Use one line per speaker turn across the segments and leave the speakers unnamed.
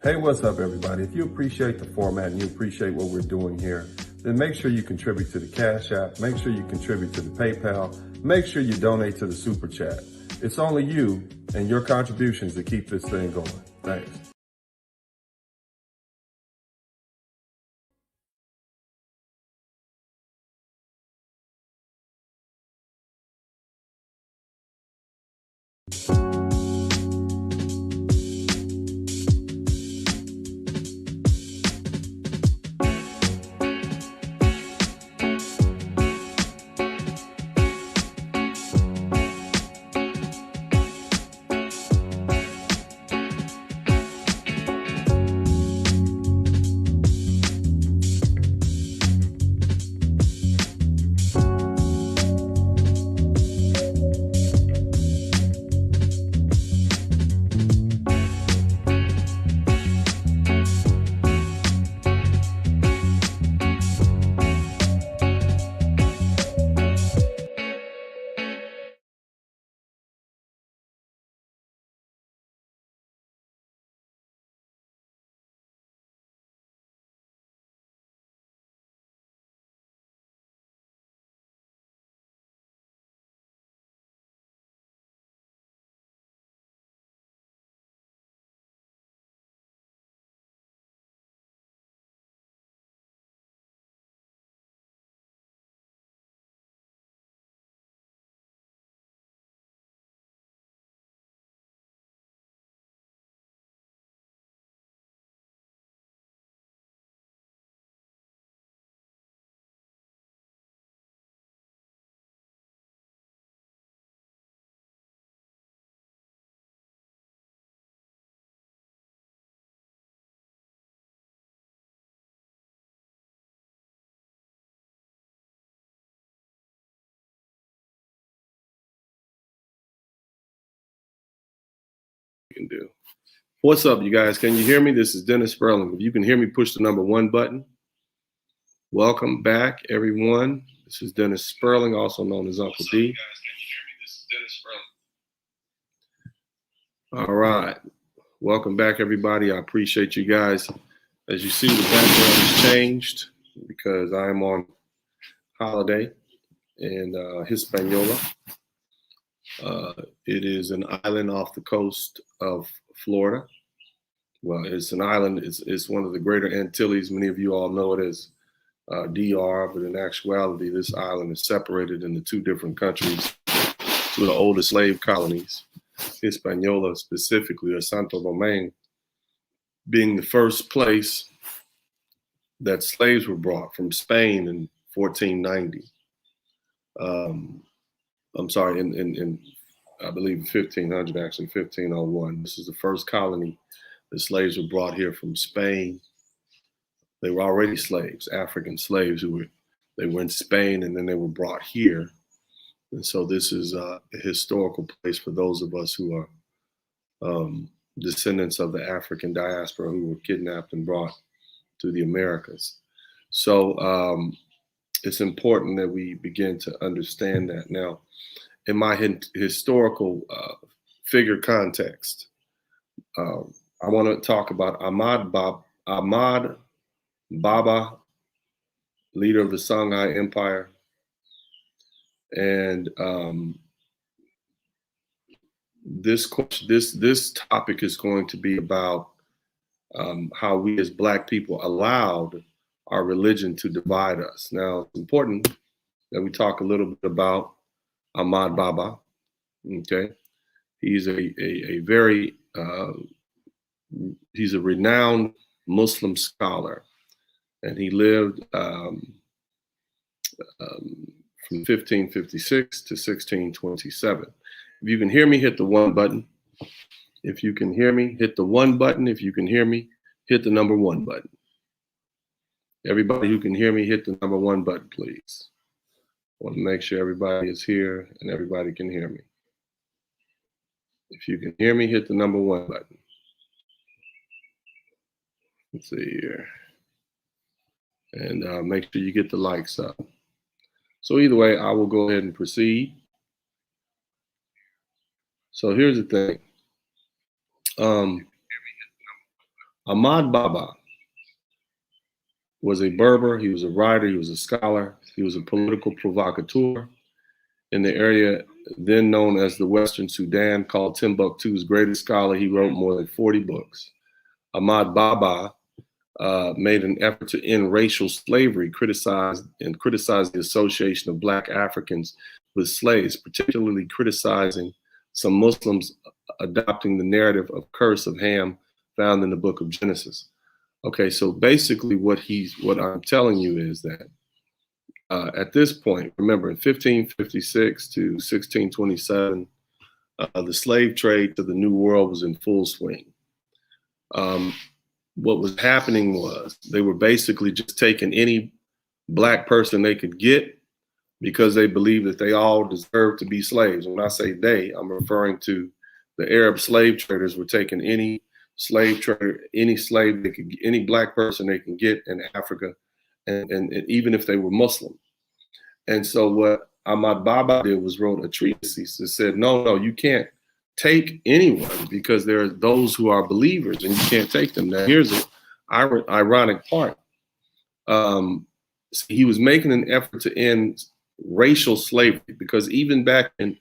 Hey, what's up, everybody? If you appreciate the format and you appreciate what we're doing here, then make sure you contribute to the Cash App, make sure you contribute to the PayPal, make sure you donate to the Super Chat. It's only you and your contributions that keep this thing going. Thanks. Can do. What's up, you guys? Can you hear me? This is Dennis Sperling. If you can hear me, push the number 1 button. Welcome back, everyone. This is Dennis Sperling, also known as Uncle D. All right. Welcome back, everybody. I appreciate you guys. As you see, the background has changed because I'm on holiday in Hispaniola. It is an island off the coast of Florida. Well, it's an island. It's one of the greater Antilles. Many of you all know it as DR, but in actuality, this island is separated into 2 different countries, 2 of the oldest slave colonies. Hispaniola specifically, or Santo Domingo, being the first place that slaves were brought from Spain in 1490. I'm sorry, in I believe 1500, actually 1501. This is the first colony. The slaves were brought here from Spain. They were already slaves, African slaves they were in Spain and then they were brought here. And so this is a historical place for those of us who are descendants of the African diaspora who were kidnapped and brought to the Americas. So it's important that we begin to understand that. Now, in my historical figure context, I want to talk about Ahmad Baba, leader of the Songhai Empire. And this topic is going to be about how we as Black people allowed our religion to divide us. Now, it's important that we talk a little bit about Ahmad Baba. Okay, he's a very he's a renowned Muslim scholar, and he lived from 1556 to 1627. If you can hear me, hit the 1 button. If you can hear me, hit the 1 button. If you can hear me, hit the number 1 button. Everybody who can hear me, hit the number 1 button, please. I want to make sure everybody is here and everybody can hear me. If you can hear me, hit the number 1 button. Let's see here. And make sure you get the likes up. So either way, I will go ahead and proceed. So here's the thing. Ahmad Baba was a Berber, he was a writer, he was a scholar, he was a political provocateur in the area then known as the Western Sudan, called Timbuktu's greatest scholar. He wrote more than 40 books. Ahmad Baba made an effort to end racial slavery, criticized the association of Black Africans with slaves, particularly criticizing some Muslims adopting the narrative of curse of Ham found in the book of Genesis. Okay, so basically what I'm telling you is that at this point, remember in 1556 to 1627, the slave trade to the New World was in full swing. What was happening was they were basically just taking any Black person they could get because they believed that they all deserved to be slaves. When I say they, I'm referring to the Arab slave traders were taking any slave trader, any slave they could, any Black person they can get in Africa, and even if they were Muslim. And so what Ahmad Baba did was wrote a treatise that said, no, you can't take anyone because there are those who are believers and you can't take them. Now, here's the ironic part. He was making an effort to end racial slavery because even back in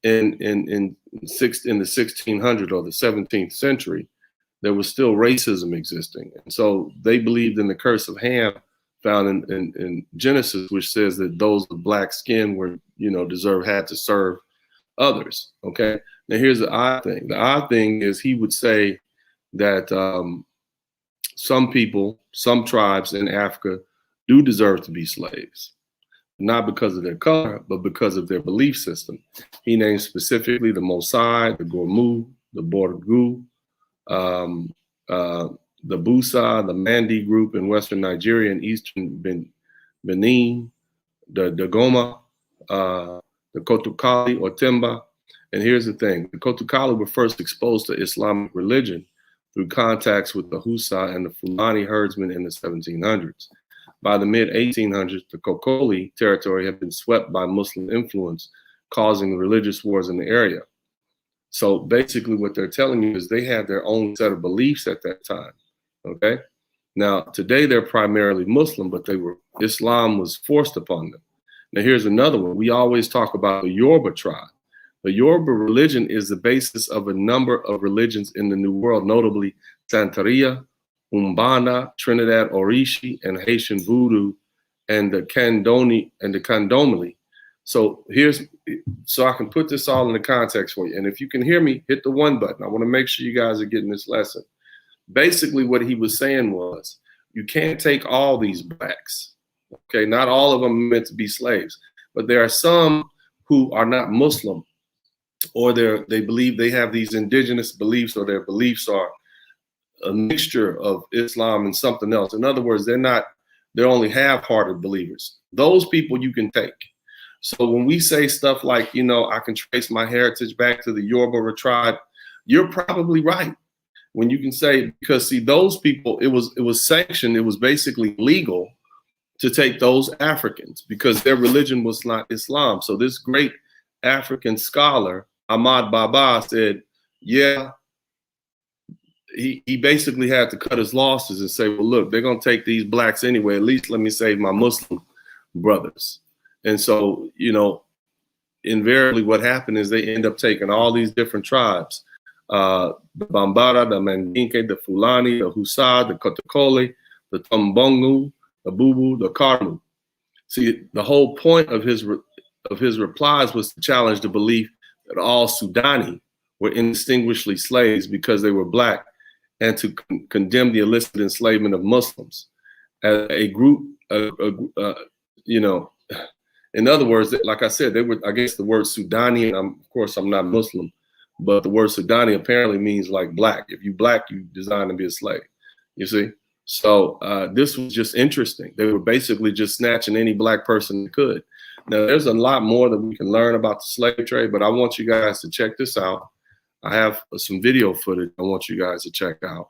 the 1600s or the 17th century, there was still racism existing. And so they believed in the curse of Ham found in Genesis, which says that those with Black skin were, had to serve others. Okay. Now here's the odd thing. The odd thing is he would say that some people, some tribes in Africa do deserve to be slaves, not because of their color, but because of their belief system. He named specifically the Mossi, the Gormu, the Borgu, the Busa, the Mande group in Western Nigeria and Eastern Benin, the Goma, the Kotukali or Timba. And here's the thing, the Kotukali were first exposed to Islamic religion through contacts with the Husa and the Fulani herdsmen in the 1700s. By the mid-1800s, the Kokoli territory had been swept by Muslim influence, causing religious wars in the area. So basically what they're telling you is they had their own set of beliefs at that time, okay? Now, today they're primarily Muslim, but Islam was forced upon them. Now, here's another one. We always talk about the Yoruba tribe. The Yoruba religion is the basis of a number of religions in the New World, notably Santeria, Umbanda, Trinidad Orishi, and Haitian Voodoo, and the Candomblé. So so I can put this all in the context for you. And if you can hear me, hit the 1 button. I want to make sure you guys are getting this lesson. Basically, what he was saying was, you can't take all these Blacks. Okay, not all of them are meant to be slaves, but there are some who are not Muslim, or they believe they have these indigenous beliefs, or their beliefs are a mixture of Islam and something else. In other words, they're only half-hearted believers. Those people you can take. So when we say stuff like, I can trace my heritage back to the Yoruba tribe, you're probably right. When you can say, because see, those people, it was sanctioned, it was basically legal to take those Africans because their religion was not Islam. So this great African scholar, Ahmad Baba, said, yeah, he basically had to cut his losses and say, well, look, they're going to take these Blacks anyway. At least let me save my Muslim brothers. And so, invariably what happened is they end up taking all these different tribes, the Bambara, the Mandinka, the Fulani, the Husa, the Kotukoli, the Tombongu, the Bubu, the Karmu. See, the whole point of his replies was to challenge the belief that all Sudani were indistinguishably slaves because they were Black, and to condemn the illicit enslavement of Muslims as a group, in other words, like I said, I guess the word Sudani, and of course I'm not Muslim, but the word Sudani apparently means like Black. If you Black, you designed to be a slave, you see? So this was just interesting. They were basically just snatching any Black person they could. Now, there's a lot more that we can learn about the slave trade, but I want you guys to check this out. I have some video footage I want you guys to check out.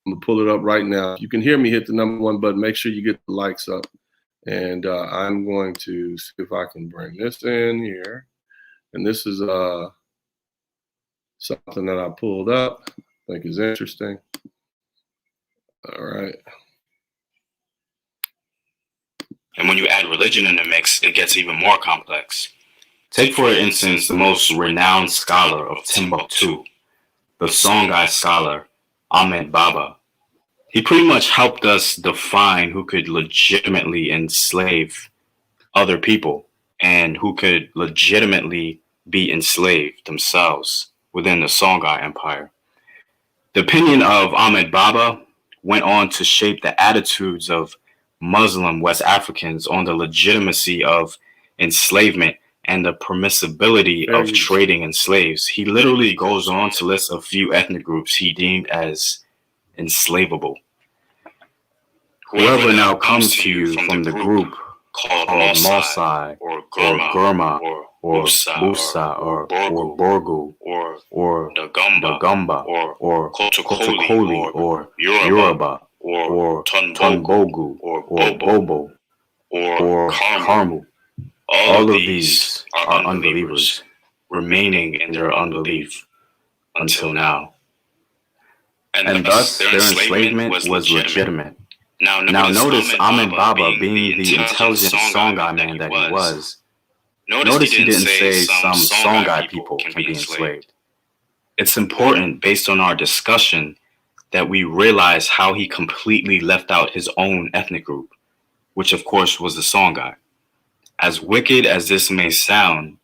I'm gonna pull it up right now. If you can hear me, hit the number 1 button. Make sure you get the likes up. And I'm going to see if I can bring this in here. And this is something that I pulled up, I think is interesting. All right.
And when you add religion in the mix, it gets even more complex. Take, for instance, the most renowned scholar of Timbuktu, the Songhai scholar, Ahmad Baba. He pretty much helped us define who could legitimately enslave other people and who could legitimately be enslaved themselves within the Songhai Empire. The opinion of Ahmad Baba went on to shape the attitudes of Muslim West Africans on the legitimacy of enslavement and the permissibility of trading in slaves. He literally goes on to list a few ethnic groups he deemed as enslavable. Whoever now comes to you from the group called Mossi or Gormu or Busa or Borgu or the Gamba or Kotakoli or Yoruba or Tunbogu or Bobo or Karmu. All of these are unbelievers remaining in their unbelief until now. And thus their enslavement was legitimate. Now notice Ahmad Baba, being the intelligent Songhai man that he was, notice he didn't say some Songhai people can be enslaved. It's important, based on our discussion, that we realize how he completely left out his own ethnic group, which of course was the Songhai. As wicked as this may sound,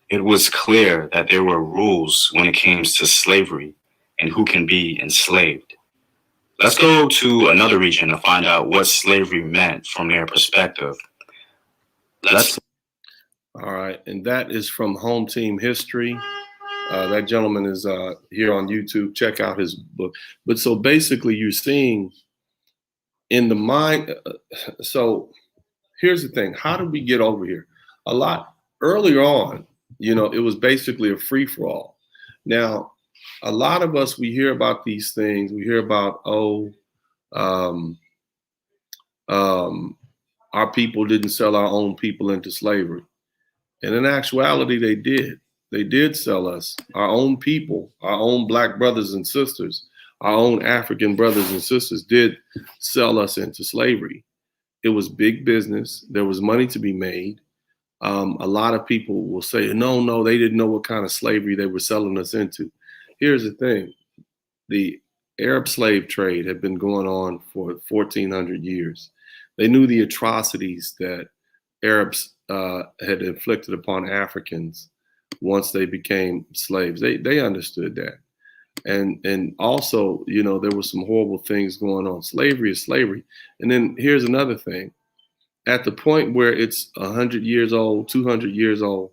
it was clear that there were rules when it came to slavery and who can be enslaved. Let's go to another region to find out what slavery meant from their perspective.
All right, and that is from Home Team History. That gentleman is here on YouTube. Check out his book. But so basically, you're seeing in the mind. So here's the thing: how did we get over here? A lot earlier on, it was basically a free for all. Now, a lot of us, we hear about these things. We hear about, our people didn't sell our own people into slavery. And in actuality, they did. They did sell us, our own people, our own Black brothers and sisters, our own African brothers and sisters did sell us into slavery. It was big business. There was money to be made. A lot of people will say, no, they didn't know what kind of slavery they were selling us into. Here's the thing. The Arab slave trade had been going on for 1,400 years. They knew the atrocities that Arabs had inflicted upon Africans once they became slaves. They understood that. And also, there were some horrible things going on. Slavery is slavery. And then here's another thing. At the point where it's 100 years old, 200 years old,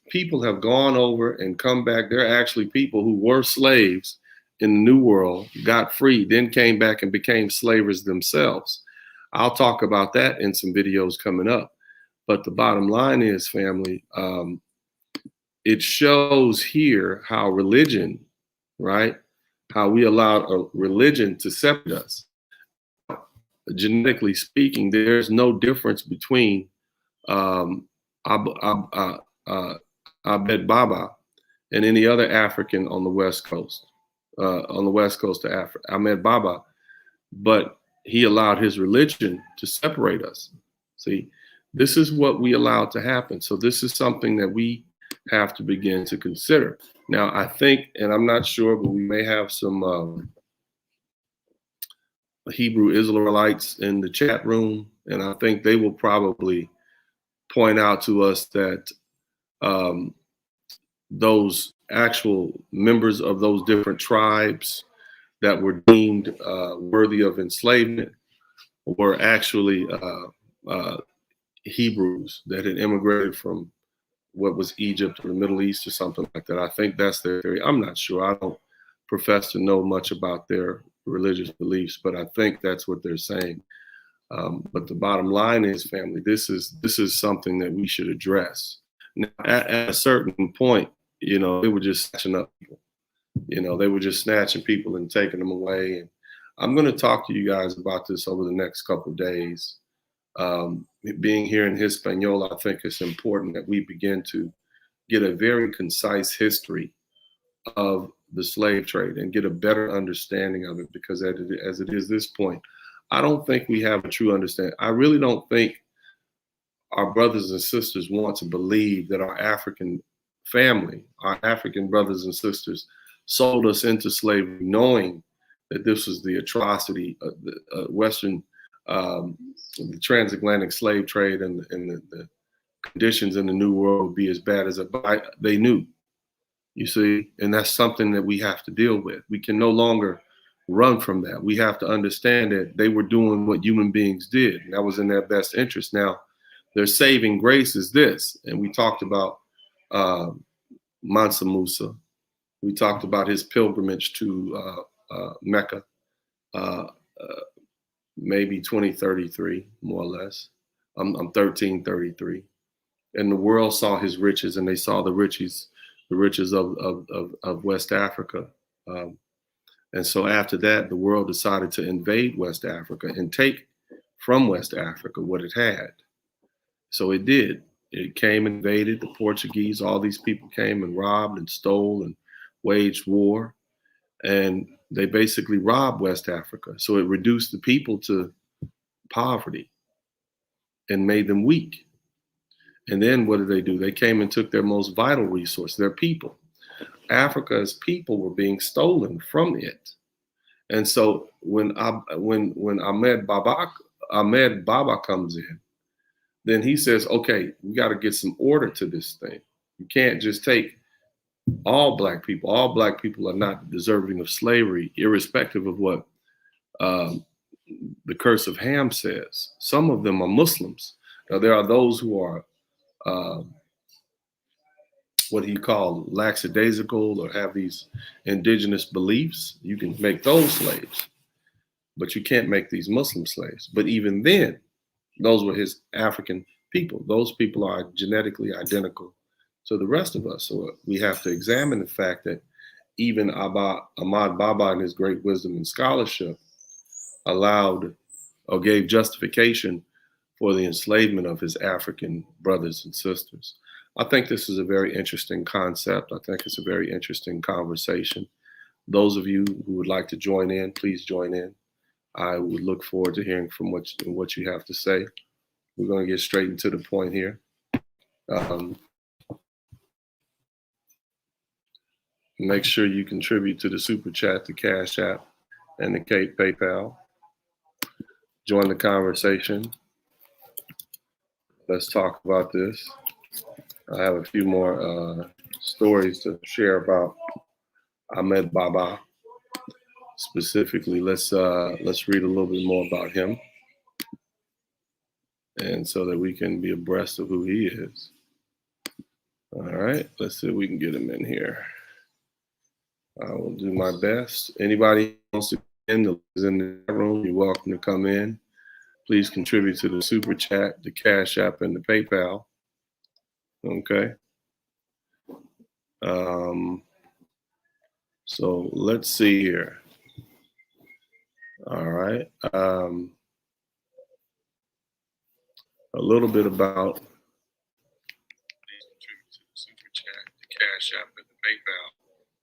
people have gone over and come back. There are actually people who were slaves in the New World, got free, then came back and became slavers themselves. I'll talk about that in some videos coming up. But the bottom line is, family, it shows here how religion, right? How we allowed a religion to separate us. Genetically speaking, there's no difference between Ahmad Baba and any other African on the West Coast, of Africa, Ahmad Baba, but he allowed his religion to separate us. See, this is what we allowed to happen. So this is something that we have to begin to consider. Now, I think, and I'm not sure, but we may have some Hebrew Israelites in the chat room, and I think they will probably point out to us that those actual members of those different tribes that were deemed worthy of enslavement were actually Hebrews that had immigrated from what was Egypt or the Middle East or something like that. I think that's their theory. I'm not sure. I don't profess to know much about their religious beliefs, but I think that's what they're saying. But the bottom line is, family, this is something that we should address. Now, at a certain point, they were just snatching up people. They were just snatching people and taking them away. And I'm going to talk to you guys about this over the next couple of days. Being here in Hispaniola, I think it's important that we begin to get a very concise history of the slave trade and get a better understanding of it, because as it is this point, I don't think we have a true understanding. I really don't think our brothers and sisters want to believe that our African family, our African brothers and sisters, sold us into slavery, knowing that this was the atrocity of the Western, the transatlantic slave trade, and the conditions in the New World would be as bad as they knew. You see, and that's something that we have to deal with. We can no longer run from that. We have to understand that they were doing what human beings did, and that was in their best interest. Now, their saving grace is this, and we talked about Mansa Musa. We talked about his pilgrimage to Mecca, maybe 2033, more or less. I'm 1333, and the world saw his riches, and they saw the riches of West Africa. And so after that, the world decided to invade West Africa and take from West Africa what it had. So it did. It came, invaded the Portuguese. All these people came and robbed and stole and waged war. And they basically robbed West Africa. So it reduced the people to poverty and made them weak. And then what did they do? They came and took their most vital resource, their people. Africa's people were being stolen from it. And so when Ahmad Baba comes in, then he says, okay, we got to get some order to this thing. You can't just take all black people. All black people are not deserving of slavery, irrespective of what the Curse of Ham says. Some of them are Muslims. Now, there are those who are what he called lackadaisical, or have these indigenous beliefs. You can make those slaves, but you can't make these Muslim slaves. But even then, those were his African people. Those people are genetically identical to the rest of us. So we have to examine the fact that even Ahmad Baba, in his great wisdom and scholarship, allowed or gave justification for the enslavement of his African brothers and sisters. I think this is a very interesting concept. I think it's a very interesting conversation. Those of you who would like to join in, please join in. I would look forward to hearing from what you have to say. We're going to get straight into the point here. Make sure you contribute to the Super Chat, the Cash App, and the PayPal. Join the conversation. Let's talk about this. I have a few more stories to share about Ahmad Baba. Specifically, let's read a little bit more about him, and so that we can be abreast of who he is. All right, let's see if we can get him in here. I will do my best. Anybody wants to come in, is in the room, you're welcome to come in. Please contribute to the Super Chat, the Cash App, and the PayPal. Okay. So let's see here. All right. A little bit about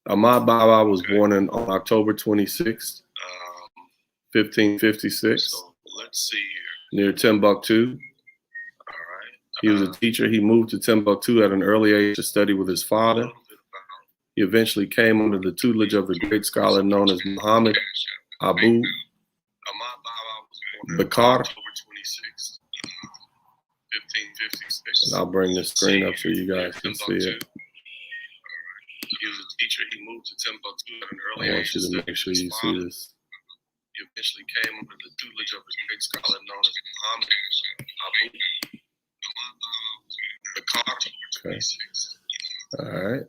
Ahmad Baba was born on October 26th, 1556. So let's see here. Near Timbuktu. All right. He was a teacher. He moved to Timbuktu at an early age to study with his father. He eventually came under the tutelage of the great scholar known as Muhammad Abu Bakr. And I'll bring this screen up so you guys can see it. He was a teacher. He moved to Timbuktu at an early age. I want you to make sure you see this. He eventually came under the tutelage of a great scholar known as Muhammad Abu Bakr. Okay. All right.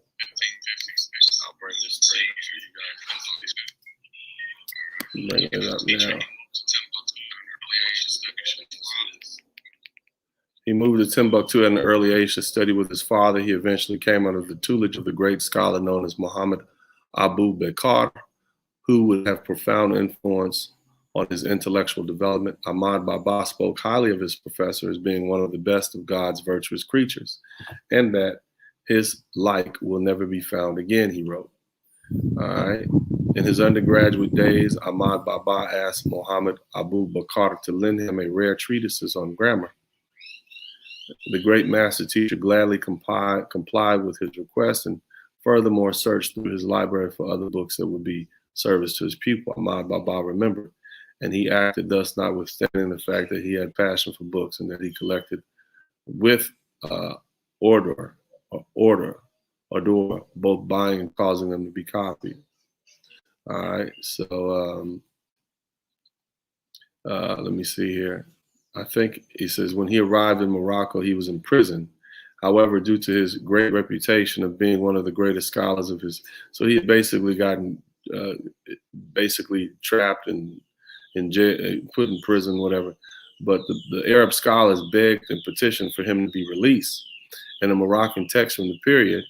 I'll bring this screen up so you guys can see it. Bring it up now. He moved to Timbuktu at an early age to study with his father. He eventually came under the tutelage of the great scholar known as Muhammad Abu Bakr, who would have profound influence on his intellectual development. Ahmad Bābā spoke highly of his professor as being one of the best of God's virtuous creatures, and that his like will never be found again, he wrote. All right. In his undergraduate days, Ahmad Baba asked Muhammad Abu Bakr to lend him a rare treatise on grammar. The great master teacher gladly complied with his request and furthermore searched through his library for other books that would be service to his pupil. Ahmad Baba remembered, and he acted thus notwithstanding the fact that he had passion for books and that he collected with order, both buying and causing them to be copied. All right, so let me see here. I think he says when he arrived in Morocco, he was in prison. However, due to his great reputation of being one of the greatest scholars of his, so he had basically gotten basically trapped and in jail, put in prison, whatever. But the Arab scholars begged and petitioned for him to be released. In a Moroccan text from the period,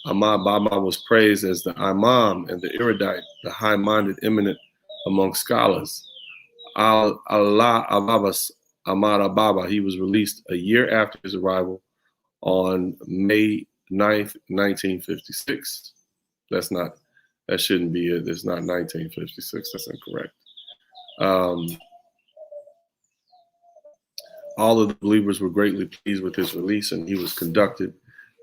Ahmad Baba was praised as the Imam and the erudite, the high-minded, eminent among scholars. Al-Abbās Ahmad Baba. He was released a year after his arrival on May 9th, 1956. That shouldn't be it. It's not 1956. That's incorrect. All of the believers were greatly pleased with his release, and he was conducted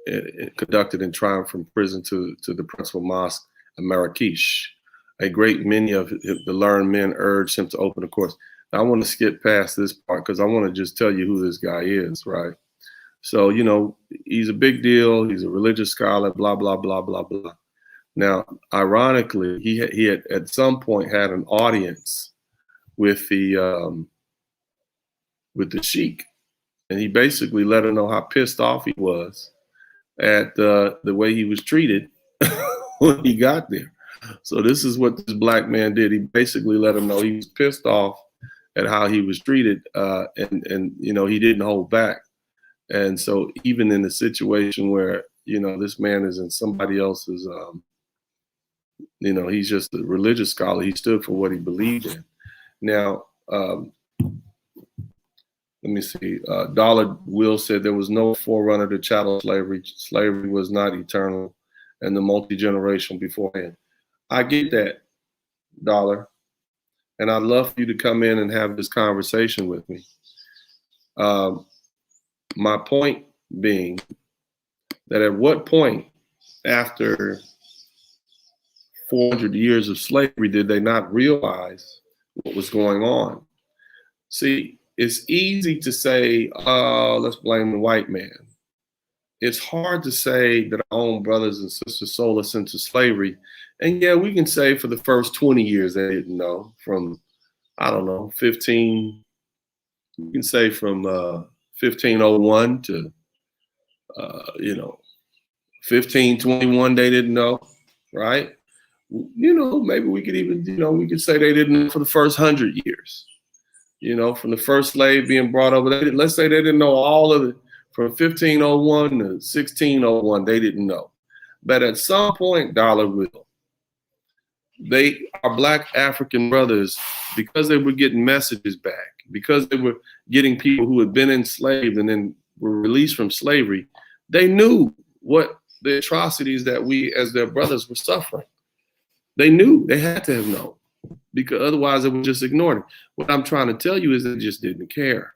in triumph from prison to the principal mosque of Marrakesh. A great many of the learned men urged him to open a course. Now, I want to skip past this part because I want to just tell you who this guy is, right? So, you know, he's a big deal. He's a religious scholar, blah, blah, blah, blah, blah. Now, ironically, he had at some point had an audience with the sheikh, and he basically let him know how pissed off he was at the way he was treated when he got there. So this is what this black man did. He basically let him know he was pissed off at how he was treated, and you know, he didn't hold back. And so even in a situation where, you know, this man is in somebody else's, you know, he's just a religious scholar. He stood for what he believed in. Now, let me see. Dollar Will said there was no forerunner to chattel slavery. Slavery was not eternal, and the multi-generational beforehand. I get that, Dollar, and I'd love for you to come in and have this conversation with me. My point being that at what point after 400 years of slavery did they not realize what was going on? See, it's easy to say, oh, let's blame the white man. It's hard to say that our own brothers and sisters sold us into slavery. And yeah, we can say for the first 20 years they didn't know. From, I don't know, 15, we can say from 1501 to, you know, 1521 they didn't know, right? You know, maybe we could even, you know, we could say they didn't know for the first 100 years. You know, from the first slave being brought over, let's say they didn't know all of it. From 1501 to 1601, they didn't know. But at some point, Dollar will. Our black African brothers, because they were getting messages back, because they were getting people who had been enslaved and then were released from slavery, they knew what the atrocities that we as their brothers were suffering. They knew, they had to have known, because otherwise they would just ignore it. What I'm trying to tell you is they just didn't care,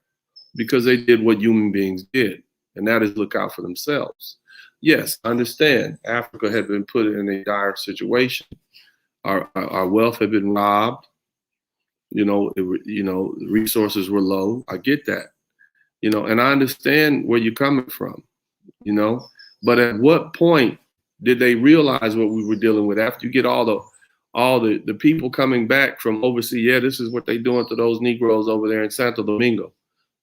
because they did what human beings did, and that is look out for themselves. Yes, I understand Africa had been put in a dire situation. Our wealth had been robbed. You know, the resources were low. I get that. You know, and I understand where you're coming from. You know, but at what point did they realize what we were dealing with? After you get all the people coming back from overseas, yeah, this is what they're doing to those Negroes over there in Santo Domingo.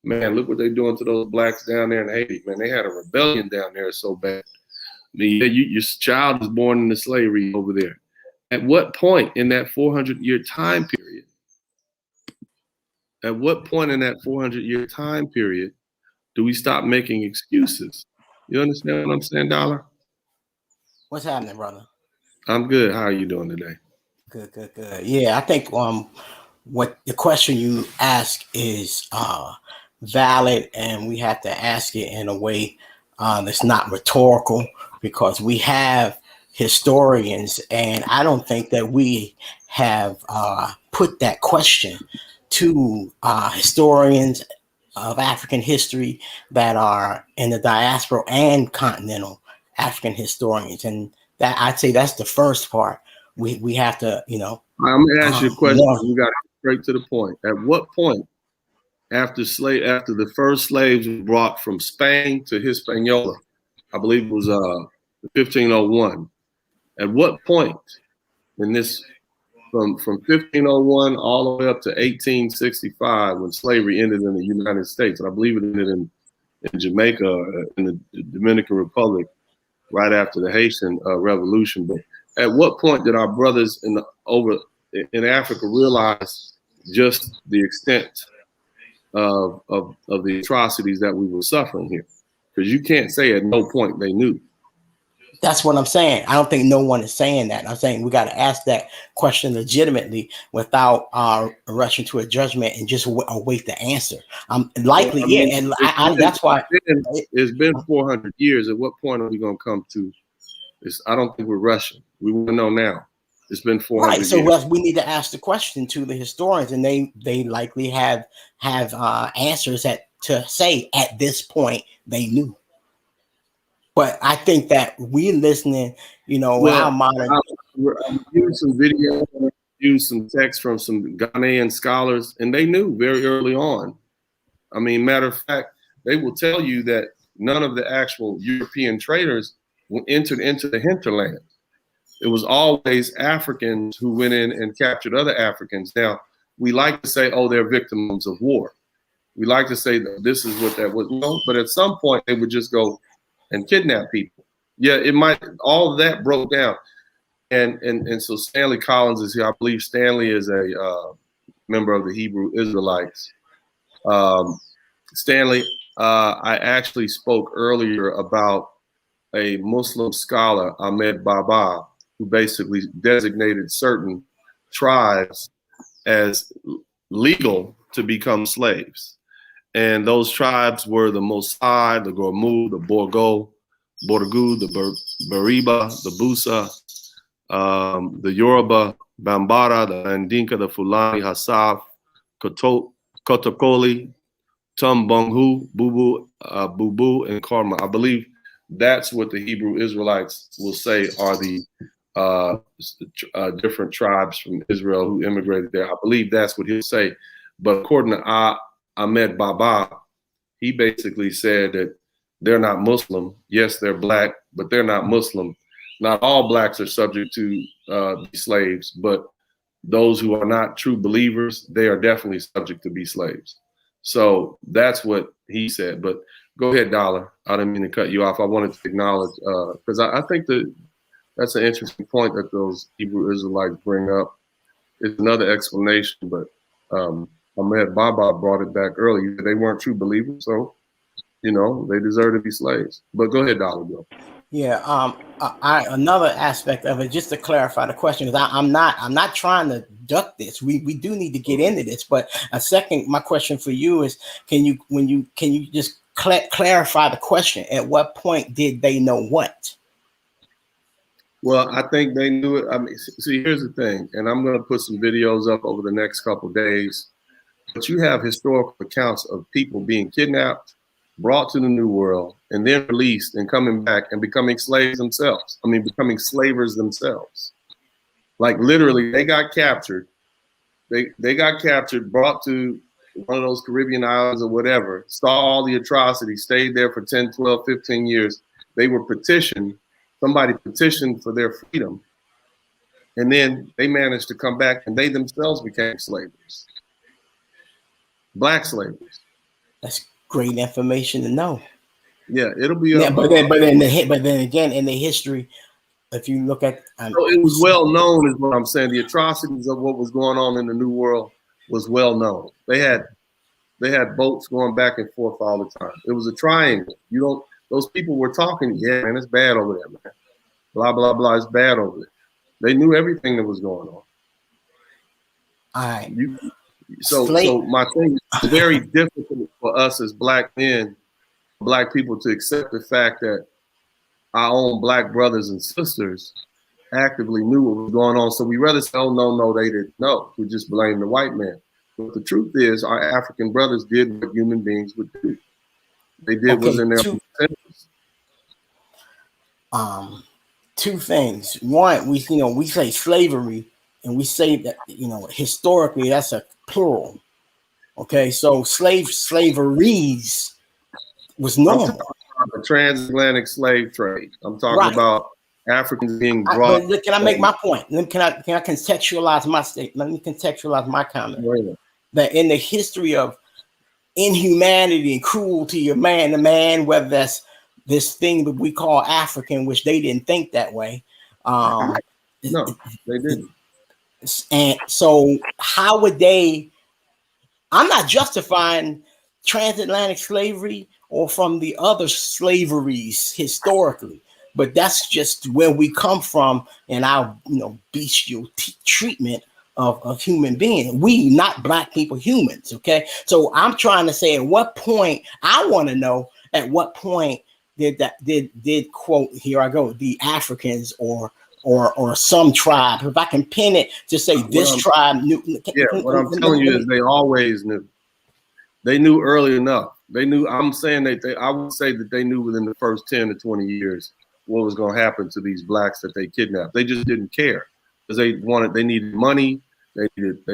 Man, look what they're doing to those blacks down there in Haiti. Man, they had a rebellion down there so bad. I mean, your child is born into slavery over there. At what point in that 400-year time period, do we stop making excuses? You understand what I'm saying, Dollar?
What's happening, brother?
I'm good. How are you doing today?
Good. Yeah, I think what the question you ask is valid, and we have to ask it in a way that's not rhetorical, because we have historians, and I don't think that we have put that question to historians of African history that are in the diaspora and continental African historians. And that, I'd say that's the first part. We have to, you know.
I'm gonna ask you a question. You got straight to the point. At what point, after the first slaves were brought from Spain to Hispaniola, I believe it was 1501. At what point in this, from 1501 all the way up to 1865, when slavery ended in the United States, and I believe it ended in Jamaica, in the Dominican Republic, right after the Haitian Revolution. But at what point did our brothers in Africa realize just the extent of the atrocities that we were suffering here? Because you can't say at no point they knew.
That's what I'm saying. I don't think no one is saying that. I'm saying we got to ask that question legitimately without rushing to a judgment and just await the answer. Likely, well, yeah, and that's why
it's been 400 years. At what point are we going to come to this? I don't think we're rushing. We want to know now. It's been 400 years.
Right, so we need to ask the question to the historians, and they likely have answers to say at this point they knew. But I think that we listening, you know, our modern.
I'm using some video, use some text from some Ghanaian scholars, and they knew very early on. I mean, matter of fact, they will tell you that none of the actual European traders entered into the hinterland. It was always Africans who went in and captured other Africans. Now, we like to say, oh, they're victims of war. We like to say that this is what that was. No, but at some point, they would just go and kidnap people. Yeah, it might, all of that broke down. And so Stanley Collins is here. I believe Stanley is a member of the Hebrew Israelites. Stanley, I actually spoke earlier about a Muslim scholar, Ahmad Baba, who basically designated certain tribes as legal to become slaves. And those tribes were the Mossi, the Gormu, the Borgu, the Bariba, the Busa, the Yoruba, Bambara, the Mandinka, the Fulani, Hassaf, Kotokoli, Tumbungu, Bubu, and Karma. I believe that's what the Hebrew Israelites will say are the different tribes from Israel who immigrated there. I believe that's what he'll say. But according to Ahmad Baba, he basically said that they're not Muslim. Yes, they're black, but they're not Muslim. Not all blacks are subject to be slaves, but those who are not true believers, they are definitely subject to be slaves. So that's what he said. But go ahead, Dollar. I didn't mean to cut you off. I wanted to acknowledge, because I think that that's an interesting point that those Hebrew Israelites bring up. It's another explanation, but Ahmad Baba brought it back earlier. They weren't true believers, so, you know, they deserve to be slaves. But go ahead, Dollar Bill.
Yeah, another aspect of it, just to clarify the question, because I'm not trying to duck this. We do need to get into this, but my question for you is, can you just clarify the question? At what point did they know what?
Well, I think they knew it. I mean, see, here's the thing, and I'm going to put some videos up over the next couple of days. But you have historical accounts of people being kidnapped, brought to the New World, and then released and coming back and becoming slaves themselves. I mean, becoming slavers themselves. Like literally, they got captured. They got captured, brought to one of those Caribbean islands or whatever, saw all the atrocities, stayed there for 10, 12, 15 years. They were petitioned. Somebody petitioned for their freedom. And then they managed to come back and they themselves became slavers. Black slavers.
That's great information to know.
Yeah, it'll be.
But then again, in the history, if you look at,
so it was well known, is what I'm saying. The atrocities of what was going on in the New World was well known. They had boats going back and forth all the time. It was a triangle. Those people were talking. Yeah, man, it's bad over there, man. Blah blah blah. It's bad over there. They knew everything that was going on.
All right.
So my thing is, it's very difficult for us as black men, black people, to accept the fact that our own black brothers and sisters actively knew what was going on. So we rather say, oh, no, they didn't know. We just blame the white man. But the truth is, our African brothers did what human beings would do. They did what's in their senses.
Two things. One, we say slavery, and we say that historically that's a plural. Okay, so slaveries was normal.
The transatlantic slave trade. I'm talking about Africans being brought.
Can I make my point? Can I contextualize my statement? Let me contextualize my comment.
Right.
That in the history of inhumanity and cruelty of man to man, whether that's this thing that we call African, which they didn't think that way.
No, they didn't.
And so how would they? I'm not justifying transatlantic slavery or from the other slaveries historically, but that's just where we come from in our bestial treatment of human beings. We, not black people, humans. Okay, so I'm trying to say, at what point, I want to know at what point did quote, here I go, the Africans or some tribe, if I can pin it to say this tribe knew.
What I'm telling you is they always knew. They knew early enough. They knew. I'm saying that I would say that they knew within the first 10 to 20 years what was going to happen to these blacks that they kidnapped. They just didn't care because they needed money. They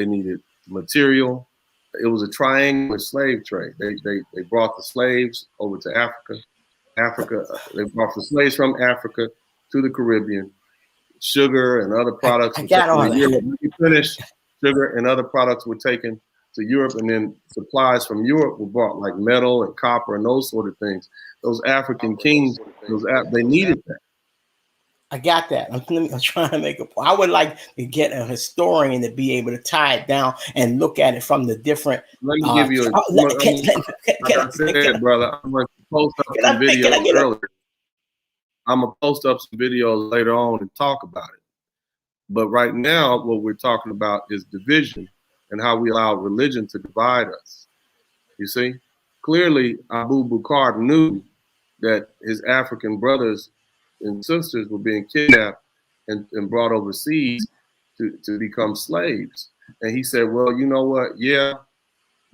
needed material. It was a triangular slave trade. They brought the slaves over to Africa. They brought the slaves from Africa to the Caribbean. Sugar and other products. Sugar and other products were taken to Europe, and then supplies from Europe were brought, like metal and copper and those sort of things. Those African kings, they needed that.
I got that. I'm trying to make a point. I would like to get a historian to be able to tie it down and look at it from the different.
Let me give you brother. I'm going to post up some videos earlier. I'm going to post up some videos later on and talk about it. But right now, what we're talking about is division and how we allow religion to divide us. You see, clearly Abu Bakr knew that his African brothers and sisters were being kidnapped and brought overseas to become slaves. And he said, well, you know what? Yeah,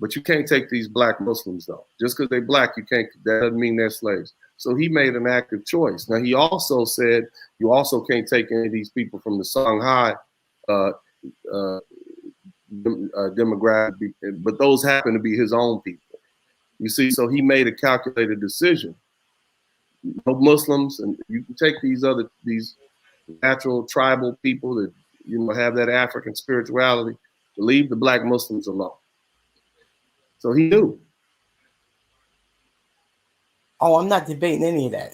but you can't take these black Muslims though. Just because they're black, that doesn't mean they're slaves. So he made an active choice. Now, he also said you also can't take any of these people from the Songhai demographic, but those happen to be his own people. You see, so he made a calculated decision. No Muslims, and you can take these natural tribal people that have that African spirituality, leave the black Muslims alone. So he knew.
Oh, I'm not debating any of that,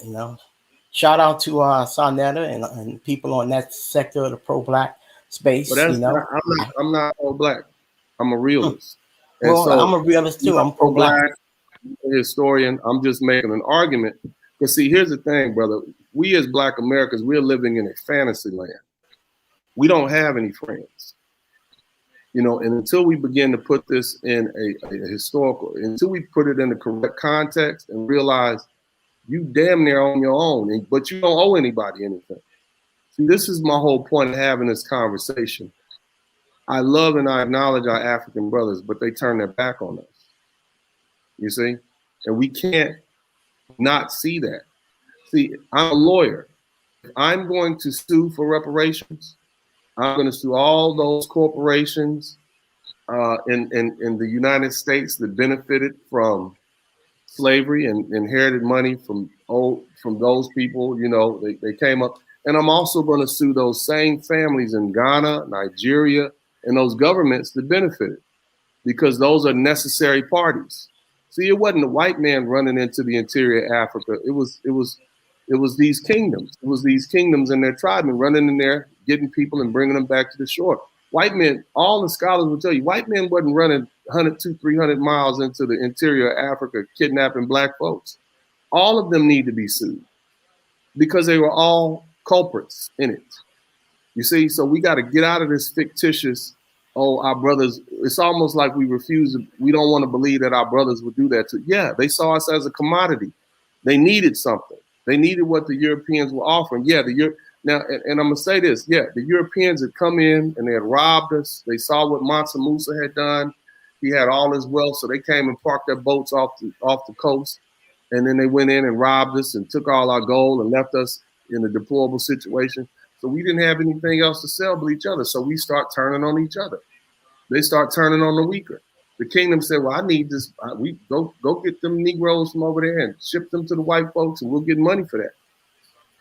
Shout out to Sanhaja and people on that sector of the pro-black space.
But I'm not pro-black. I'm a realist.
And well, so, I'm a realist too. I'm pro-black.
Historian. I'm just making an argument. Because see, here's the thing, brother. We as Black Americans, we're living in a fantasy land. We don't have any friends. And until we begin to put this in a historical, until we put it in the correct context and realize you damn near on your own, but you don't owe anybody anything. See, this is my whole point of having this conversation. I love and I acknowledge our African brothers, but they turn their back on us. You see? And we can't not see that. See, I'm a lawyer. If I'm going to sue for reparations, I'm going to sue all those corporations in the United States that benefited from slavery and inherited money from those people. They came up, and I'm also going to sue those same families in Ghana, Nigeria, and those governments that benefited, because those are necessary parties. See, it wasn't the white man running into the interior Africa. It was these kingdoms. It was these kingdoms and their tribesmen running in there, getting people and bringing them back to the shore. White men, all the scholars will tell you, white men wasn't running 100, 200, 300 miles into the interior of Africa, kidnapping black folks. All of them need to be sued because they were all culprits in it. You see, so we got to get out of this fictitious, our brothers, it's almost like we don't want to believe that our brothers would do that to. Yeah, they saw us as a commodity. They needed something. They needed what the Europeans were offering. Yeah, now, and I'm gonna say this. Yeah, the Europeans had come in and they had robbed us. They saw what Mansa Musa had done. He had all his wealth, so they came and parked their boats off the coast, and then they went in and robbed us and took all our gold and left us in a deplorable situation. So we didn't have anything else to sell but each other. So we start turning on each other. They start turning on the weaker. The kingdom said, well, I need this. We go get them Negroes from over there and ship them to the white folks, and we'll get money for that.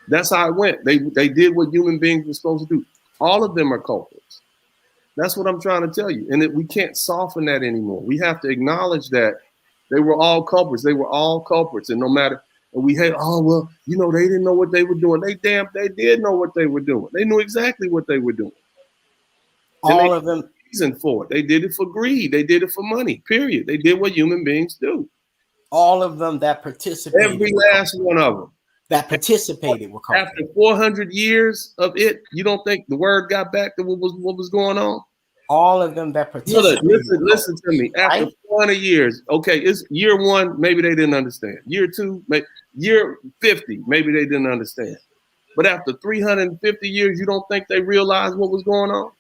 That's how it went. They did what human beings were supposed to do. All of them are culprits. That's what I'm trying to tell you. And that we can't soften that anymore. We have to acknowledge that they were all culprits. They were all culprits. And no matter, and we hate, oh, well, you know, they didn't know what they were doing. They did know what they were doing. They knew exactly what they were doing.
All of them.
Reason for it. They did it for greed. They did it for money, period. They did what human beings do.
All of them that participated.
Every last one of them.
That participated were culprits.
After 400 years of it, you don't think the word got back to what was going on?
All of them that participated.
Listen to me. After
right?
400 years, okay, it's year 1, maybe they didn't understand. Year 2, year 50, maybe they didn't understand. But after 350 years, you don't think they realized what was going on?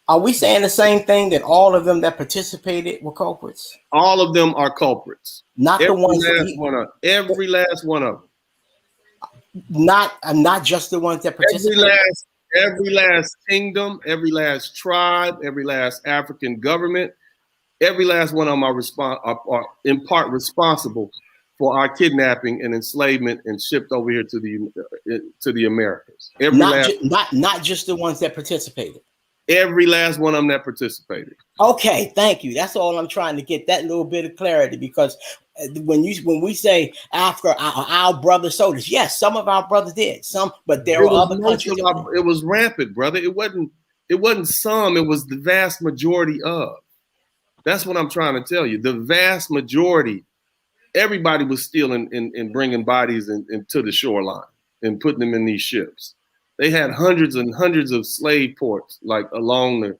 Are we saying the same thing, that all of them that participated were culprits?
All of them are culprits.
Not
every
the ones
every last one of them.
Not just the ones that participated.
Every last kingdom, every last tribe, every last African government, every last one of them are in part responsible for our kidnapping and enslavement and shipped over here to the Americas.
Not just the ones that participated.
Every last one of them that participated.
Okay, thank you. That's all I'm trying to get, that little bit of clarity, because when we say Africa, our brother soldiers, yes, some of our brothers did, but there are other countries.
It was rampant, brother. It wasn't some. It was the vast majority of. That's what I'm trying to tell you. The vast majority. Everybody was stealing and bringing bodies into the shoreline and putting them in these ships. They had hundreds and hundreds of slave ports like along the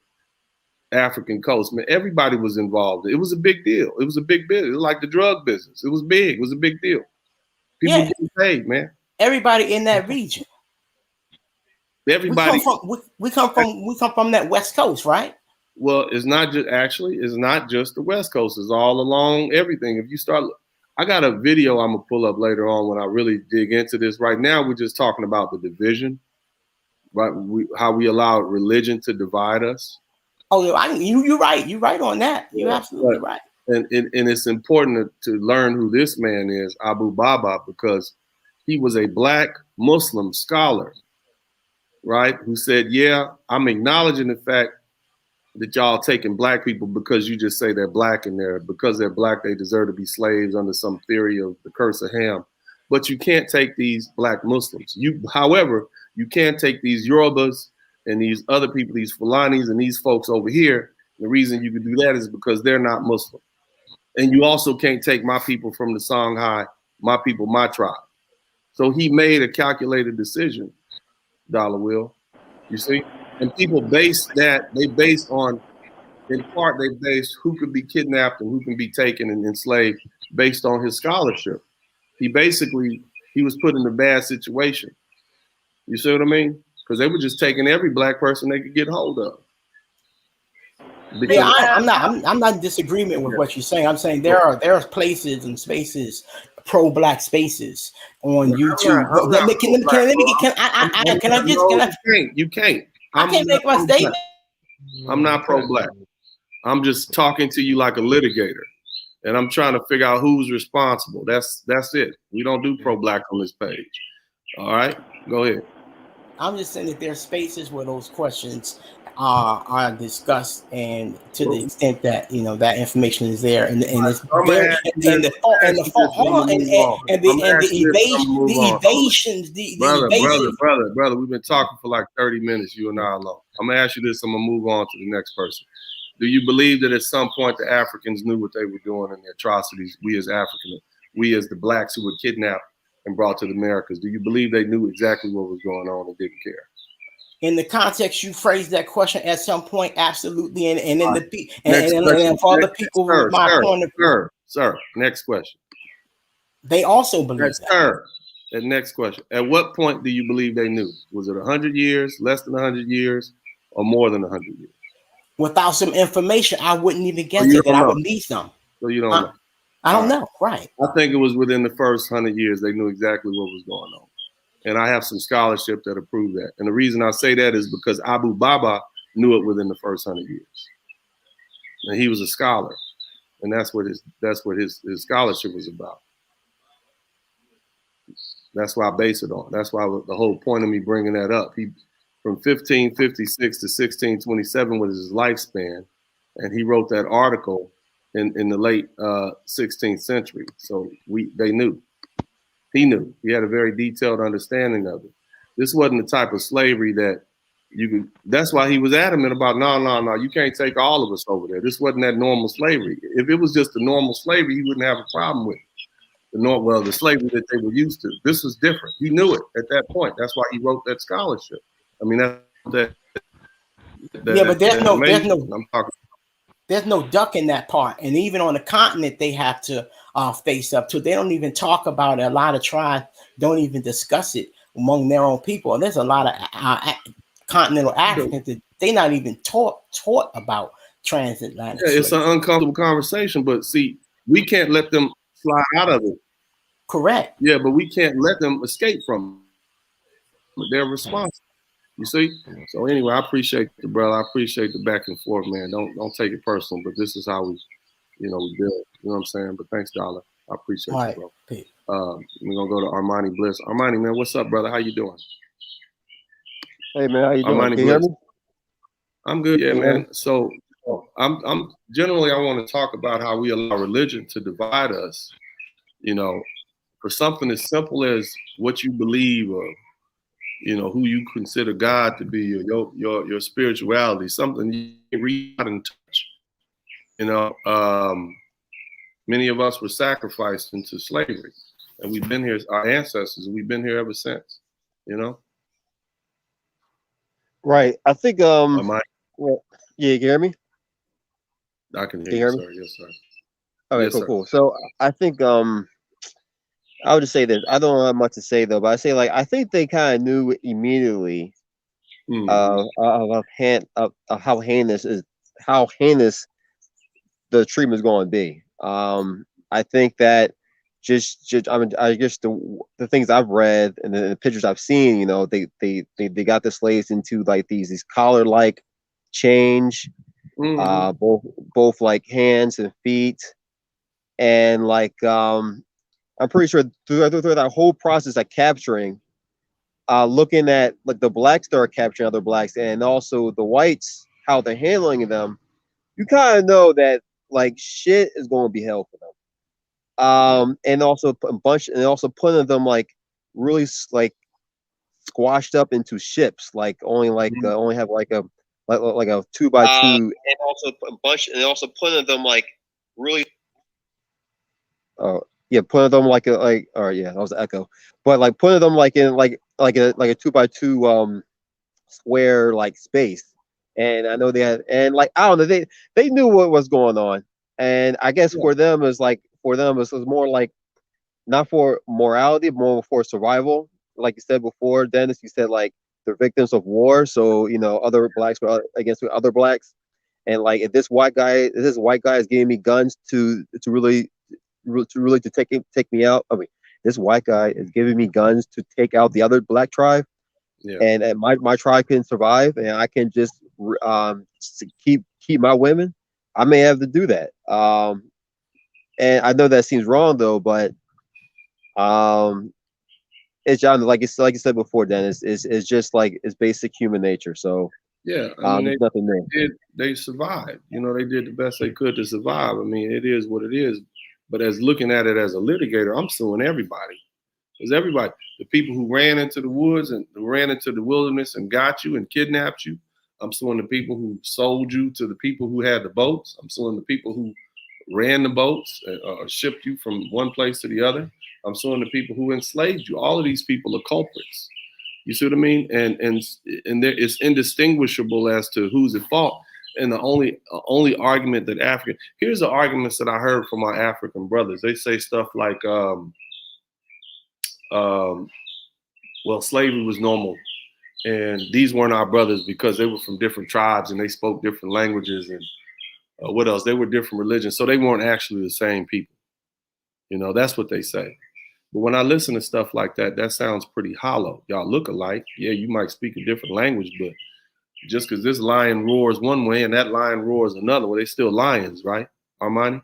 African coast. Man, everybody was involved. It was a big deal. It was a big business. It was like the drug business. It was big. It was a big deal. People getting paid, man.
Everybody in that region.
Everybody.
We come from that West Coast, right?
Well, it's not just the West Coast. It's all along everything. If you start, I got a video I'm gonna pull up later on when I really dig into this. Right now, we're just talking about the division. Right, how we allow religion to divide us.
Oh, you're right. You're right on that. You're absolutely right.
And it's important to learn who this man is, Ahmad Bābā, because he was a black Muslim scholar, right? Who said, yeah, I'm acknowledging the fact that y'all taking black people because you just say they're black and because they're black, they deserve to be slaves under some theory of the curse of Ham. But you can't take these black Muslims. However, you can't take these Yorubas and these other people, these Fulanis and these folks over here. The reason you can do that is because they're not Muslim. And you also can't take my people from the Songhai, my people, my tribe. So he made a calculated decision, Dollar Will, you see? And people base on who could be kidnapped and who can be taken and enslaved based on his scholarship. He was put in a bad situation. You see what I mean? Because they were just taking every black person they could get hold of.
Yeah, I'm not in disagreement with what you're saying. I'm saying there are places and spaces, pro-black spaces on YouTube.
You can't.
I can't make my statement.
I'm not pro-black. I'm just talking to you like a litigator, and I'm trying to figure out who's responsible. That's it. We don't do pro-black on this page. All right, go ahead.
I'm just saying that there are spaces where those questions are discussed, and to the extent that that information is there, and it's there, the evasions.
Brother, we've been talking for like 30 minutes, you and I alone. I'm gonna ask you this. I'm gonna move on to the next person. Do you believe that at some point the Africans knew what they were doing and the atrocities? We as Africans, we as the blacks who were kidnapped and brought to the Americas, do you believe they knew exactly what was going on and didn't care?
In the context you phrased that question, at some point, absolutely, and in the for other people, my point of
sir. Next question.
They also believe
that. next question. At what point do you believe they knew? Was it 100 years, less than 100 years, or more than 100 years?
Without some information, I wouldn't even guess
So
it. I would need some.
So you don't know.
I don't know. Right.
I think it was within the first 100 years they knew exactly what was going on. And I have some scholarship that prove that. And the reason I say that is because Ahmad Bābā knew it within the first 100 years. And he was a scholar. And that's what his scholarship was about. That's why I base it on. That's why the whole point of me bringing that up. He, from 1556 to 1627 was his lifespan. And he wrote that article in the late 16th century. So they knew. He knew. He had a very detailed understanding of it. This wasn't the type of slavery that you could. That's why he was adamant about, no, you can't take all of us over there. This wasn't that normal slavery. If it was just the normal slavery, he wouldn't have a problem with it. The slavery that they were used to. This was different. He knew it at that point. That's why he wrote that scholarship. I mean, but there's no ducking that part. And even on the continent, they have to face up to. They don't even talk about it. A lot of tribes don't even discuss it among their own people. And there's a lot of continental Africans that they're not even taught about transatlantic. Yeah, it's an uncomfortable conversation, but see, we can't let them slide out of it.
Correct.
Yeah, but we can't let them escape from it. They're responsible. You see? So anyway, I appreciate the brother. I appreciate the back and forth, man. Don't take it personal, but this is how we build. You know what I'm saying? But thanks, Dollar. I appreciate it, bro. We're gonna go to Armani Bliss. Armani, man, what's up, brother? How you doing?
Hey man, how you doing?
Armani
Can you hear me?
I'm good, yeah, man. So I'm generally I want to talk about how we allow religion to divide us, for something as simple as what you believe or who you consider God to be, your spirituality, something you can read out and touch. Many of us were sacrificed into slavery, and we've been here, our ancestors, and we've been here ever since,
Right. I think well, yeah, you can hear me?
I can hear you, sir. Yes, sir.
Okay,
yes,
cool. So I think I would just say this. I don't have much to say though, but I say I think they kind of knew immediately of how heinous the treatment is going to be. I think that I guess the things I've read and the pictures I've seen, they got the slaves into these collar-like chains, both like hands and feet, and I'm pretty sure through that whole process of capturing, looking at the blacks that are capturing other blacks and also the whites, how they're handling them, you kind of know that shit is going to be hell for them. And also putting them really squashed up into ships, only only have a 2x2, and also putting them really putting them that was an echo, but putting them in a 2x2 square space. And I know they had, and I don't know, they knew what was going on, and I guess for them it was more not for morality, more for survival. Like you said before, Dennis, you said they're victims of war, so other blacks were against other blacks, and if this white guy is giving me guns to really take me out. I mean, this white guy is giving me guns to take out the other black tribe, and my tribe can survive, and I can just keep my women. I may have to do that. And I know that seems wrong though, but it's John, like you said before, Dennis, it's just it's basic human nature. So
I mean,
nothing new.
They survived. They did the best they could to survive. I mean, it is what it is. But as looking at it as a litigator, I'm suing everybody. Because everybody, the people who ran into the woods and who ran into the wilderness and got you and kidnapped you, I'm suing the people who sold you to the people who had the boats. I'm suing the people who ran the boats or shipped you from one place to the other. I'm suing the people who enslaved you. All of these people are culprits. You see what I mean? And there, it's indistinguishable as to who's at fault. And the only argument that here's the arguments that I heard from my African brothers. They say stuff like, well, slavery was normal. And these weren't our brothers because they were from different tribes and they spoke different languages and what else? They were different religions. So they weren't actually the same people. You know, that's what they say. But when I listen to stuff like that, that sounds pretty hollow. Y'all look alike. Yeah, you might speak a different language, but just because this lion roars one way and that lion roars another way, they still lions, right, Armani?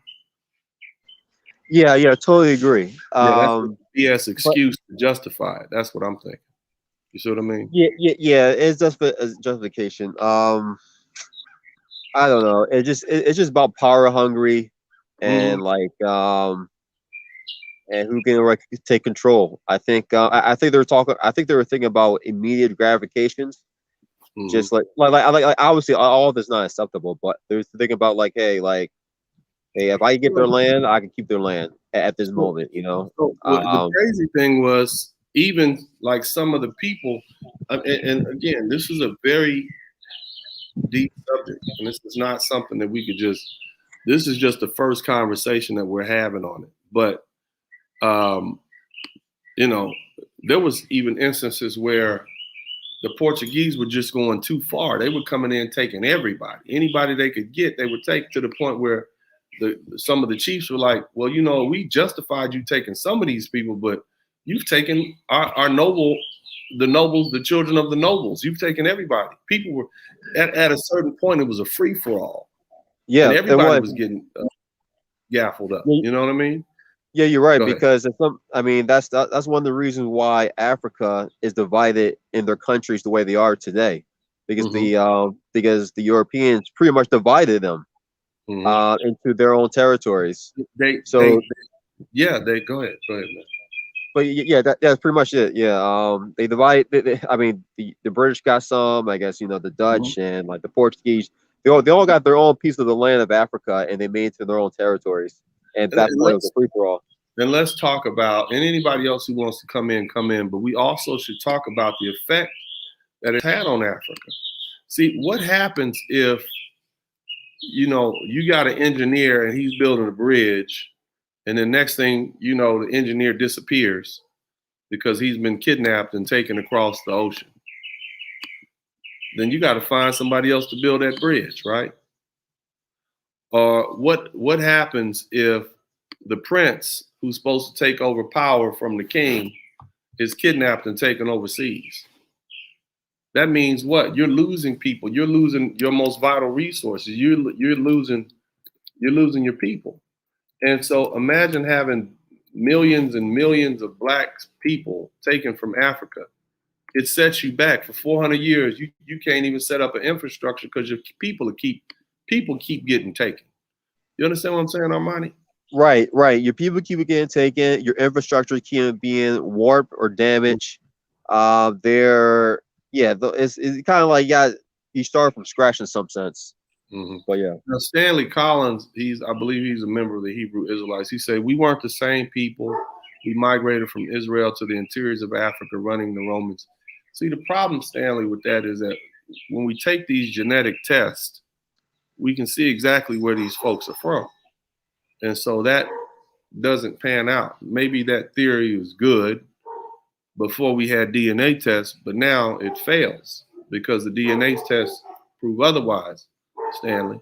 Yeah, totally agree.
Yeah, that's a BS excuse to justify it. That's what I'm thinking. You see what I mean?
Yeah. It's just a justification. I don't know. It's just about power hungry and and who can take control. I think they were talking. I think they were thinking about immediate gratifications. Just like obviously all of this is not acceptable, but they're thinking about hey, if I get their land, I can keep their land at this moment. You know.
So, the crazy thing was, even like some of the people, and again, this is a very deep subject, and this is not something that we could just. This is just the first conversation that we're having on it, but you know, there was even instances where the Portuguese were just going too far. They were coming in taking anybody they could get. They would take to the point where some of the chiefs were like, well, you know, we justified you taking some of these people, but you've taken our nobles, the children of the nobles. You've taken everybody. People were at a certain point, it was a free for all.
Yeah,
and everybody was getting gaffled up. You know what I mean?
Yeah, you're right. Because that's one of the reasons why Africa is divided in their countries the way they are today, because the Europeans pretty much divided them into their own territories.
They go ahead, man.
But yeah, that's pretty much it. Yeah, they divide. The British got some, I guess. You know, the Dutch and like the Portuguese. They all got their own piece of the land of Africa, and they made it to their own territories. And that's why it was a free for all.
Then let's talk about, and anybody else who wants to come in, but we also should talk about the effect that it had on Africa. See, what happens if, you know, you got an engineer and he's building a bridge, and the next thing you know, the engineer disappears because he's been kidnapped and taken across the ocean. Then you got to find somebody else to build that bridge, right? Or what happens if the prince who's supposed to take over power from the king is kidnapped and taken overseas? That means what? You're losing people. You're losing your most vital resources. You're losing your people. And so imagine having millions and millions of black people taken from Africa. It sets you back for 400 years. You can't even set up an infrastructure because your people keep getting taken. You understand what I'm saying, Armani?
Right. Your people keep getting taken. Your infrastructure keep being warped or damaged. It's kind of like you start from scratch in some sense. But yeah.
Now, Stanley Collins, I believe he's a member of the Hebrew Israelites. He said, we weren't the same people. We migrated from Israel to the interiors of Africa, running the Romans. See, the problem, Stanley, with that is that when we take these genetic tests, we can see exactly where these folks are from. And so that doesn't pan out. Maybe that theory was good before we had DNA tests, but now it fails because the DNA tests prove otherwise, Stanley.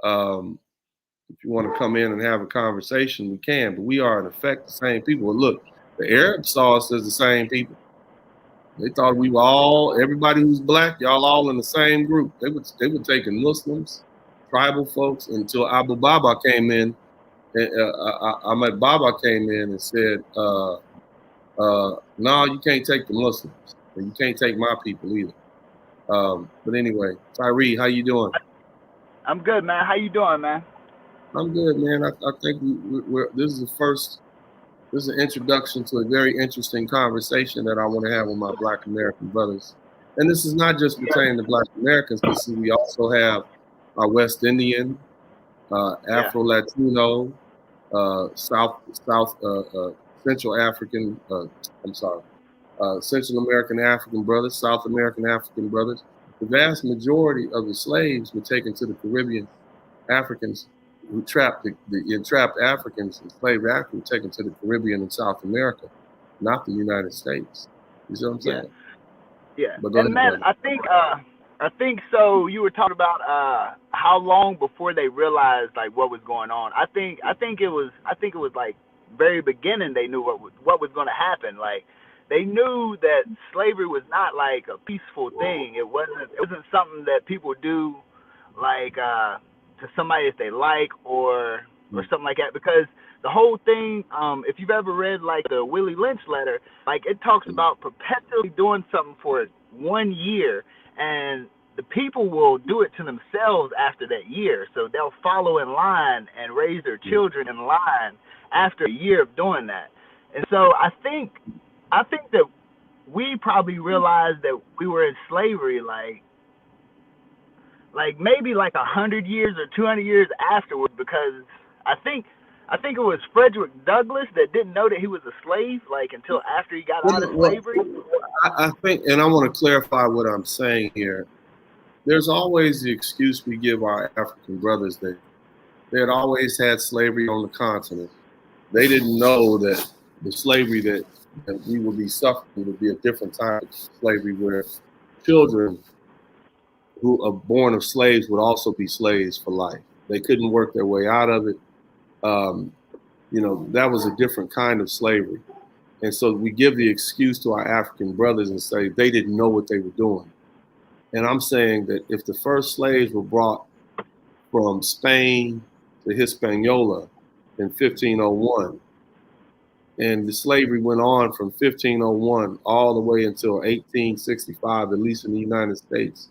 If you want to come in and have a conversation, we can, but we are in effect the same people. Well, look, the Arabs saw us as the same people. They thought we were everybody who's black, y'all all in the same group. They were taking Muslims, tribal folks, until Ahmad Bābā came in. Ahmad Bābā came in and said, no, you can't take the Muslims. And you can't take my people either. But anyway, Tyree, how you doing?
I'm good, man. How you doing, man?
I'm good, man. I think this is an introduction to a very interesting conversation that I want to have with my Black American brothers. And this is not just pertaining to Black Americans, but see, we also have our West Indian, Afro-Latino, Central African, Central American African brothers, South American African brothers. The vast majority of the slaves were taken to the Caribbean. Africans who trapped the entrapped Africans, enslaved Africans, were taken to the Caribbean and South America. not the United States. You see what I'm saying?
Yeah.
But go
And
ahead,
man,
brother.
I think so. You were talking about how long before they realized like what was going on. I think it was like very beginning they knew what was going to happen. Like they knew that slavery was not like a peaceful thing. It wasn't something that people do like to somebody that they like or something like that, because the whole thing, if you've ever read like the Willie Lynch letter, like it talks about perpetually doing something for 1 year, and the people will do it to themselves after that year. So they'll follow in line and raise their children in line after a year of doing that. And so I think that we probably realized that we were in slavery like maybe like 100 years or 200 years afterward, because I think it was Frederick Douglass that didn't know that he was a slave like until after he got out of slavery.
I think, and I want to clarify what I'm saying here. There's always the excuse we give our African brothers that they had always had slavery on the continent. They didn't know that the slavery that we would be suffering would be a different type of slavery where children who are born of slaves would also be slaves for life. They couldn't work their way out of it. That was a different kind of slavery. And so we give the excuse to our African brothers and say they didn't know what they were doing. And I'm saying that if the first slaves were brought from Spain to Hispaniola in 1501, and the slavery went on from 1501 all the way until 1865, at least in the United States,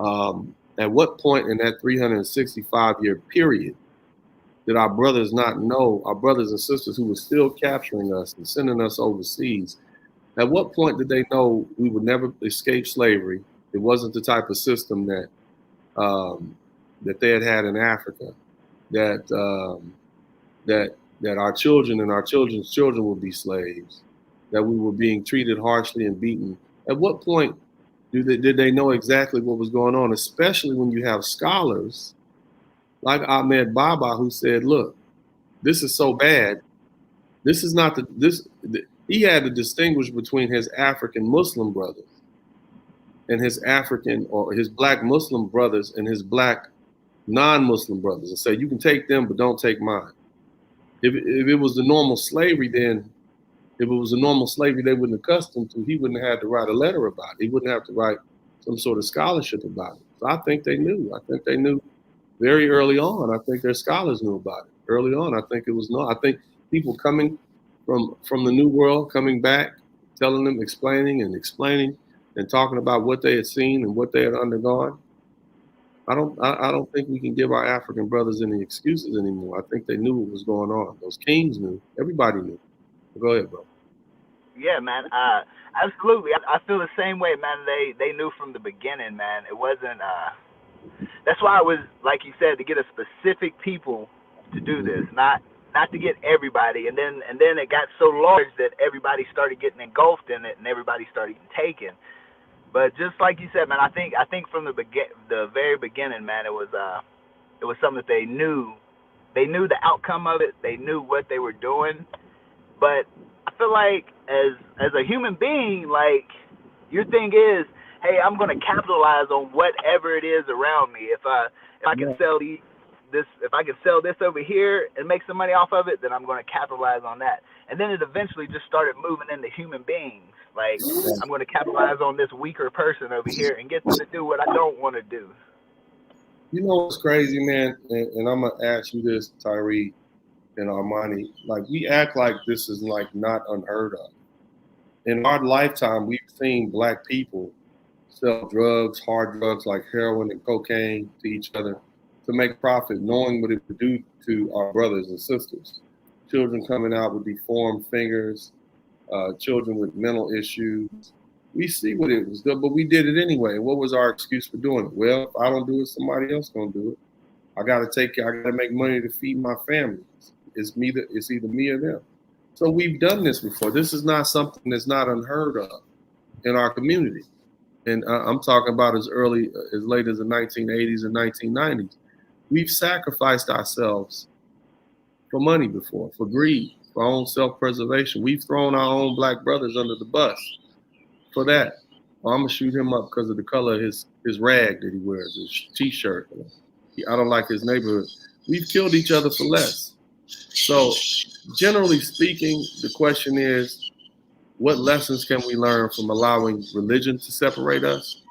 at what point in that 365-year period did our brothers not know, our brothers and sisters who were still capturing us and sending us overseas, at what point did they know we would never escape slavery? It wasn't the type of system that they had in Africa, that our children and our children's children would be slaves, that we were being treated harshly and beaten. At what point did they know exactly what was going on, especially when you have scholars like Ahmad Baba who said, look, this is so bad. This is not he had to distinguish between his African Muslim brothers and his African or his black Muslim brothers and his black non-Muslim brothers and say, you can take them, but don't take mine. If it was the normal slavery, then if it was the normal slavery they wouldn't accustomed to, he wouldn't have had to write a letter about it. He wouldn't have to write some sort of scholarship about it. So I think they knew. I think they knew very early on. I think their scholars knew about it early on. I think it was I think people coming from the New World, coming back, telling them, explaining and talking about what they had seen and what they had undergone. I don't think we can give our African brothers any excuses anymore. I think they knew what was going on. Those kings knew. Everybody knew. Go ahead, bro.
Yeah, man. Absolutely. I feel the same way, man. They knew from the beginning, man. It wasn't. That's why it was, like you said, to get a specific people to do this, not to get everybody. And then it got so large that everybody started getting engulfed in it, and everybody started getting taken. But just like you said, man, I think from the very beginning, man, it was something that they knew. They knew the outcome of it. They knew what they were doing. But I feel like as a human being, like your thing is, hey, I'm gonna capitalize on whatever it is around me. If I can sell this over here and make some money off of it, then I'm gonna capitalize on that. And then it eventually just started moving into human beings. Like, I'm going to capitalize on this weaker person over here and get them to do what I don't want to do.
You know what's crazy, man? And I'm going to ask you this, Tyree and Armani. Like, we act like this is, like, not unheard of. In our lifetime, we've seen black people sell drugs, hard drugs like heroin and cocaine to each other to make profit, knowing what it would do to our brothers and sisters. Children coming out with deformed fingers, children with mental issues. We see what it was done, but we did it anyway. What was our excuse for doing it? Well, if I don't do it, somebody else gonna do it. I gotta make money to feed my family. It's either me or them. So we've done this before. This is not something that's not unheard of in our community. And I'm talking about as late as the 1980s and 1990s. We've sacrificed ourselves for money before, for greed. for our own self-preservation. We've thrown our own black brothers under the bus for that. Well, I'm gonna shoot him up because of the color of his rag that he wears, his t-shirt. I don't like his neighborhood. We've killed each other for less. So generally speaking, the question is, what lessons can we learn from allowing religion to separate us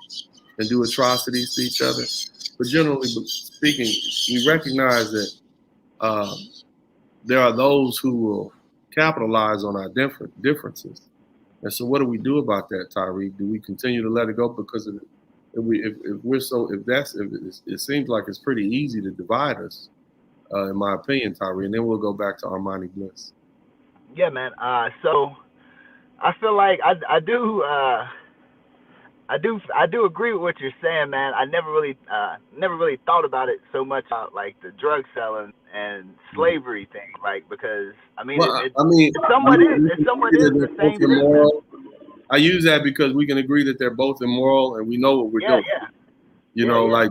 and do atrocities to each other? But generally speaking, we recognize that there are those who will capitalize on our differences. And so what do we do about that, Tyreek? Do we continue to let it go? Because it seems like it's pretty easy to divide us, in my opinion, Tyreek. And then we'll go back to Armani Bliss.
Yeah, man. So I feel like I do agree with what you're saying, man. I never really thought about it so much like the drug selling and slavery thing, like, because it somewhat is the same thing.
I use that because we can agree that they're both immoral and we know what we're doing.
Yeah.
You know, like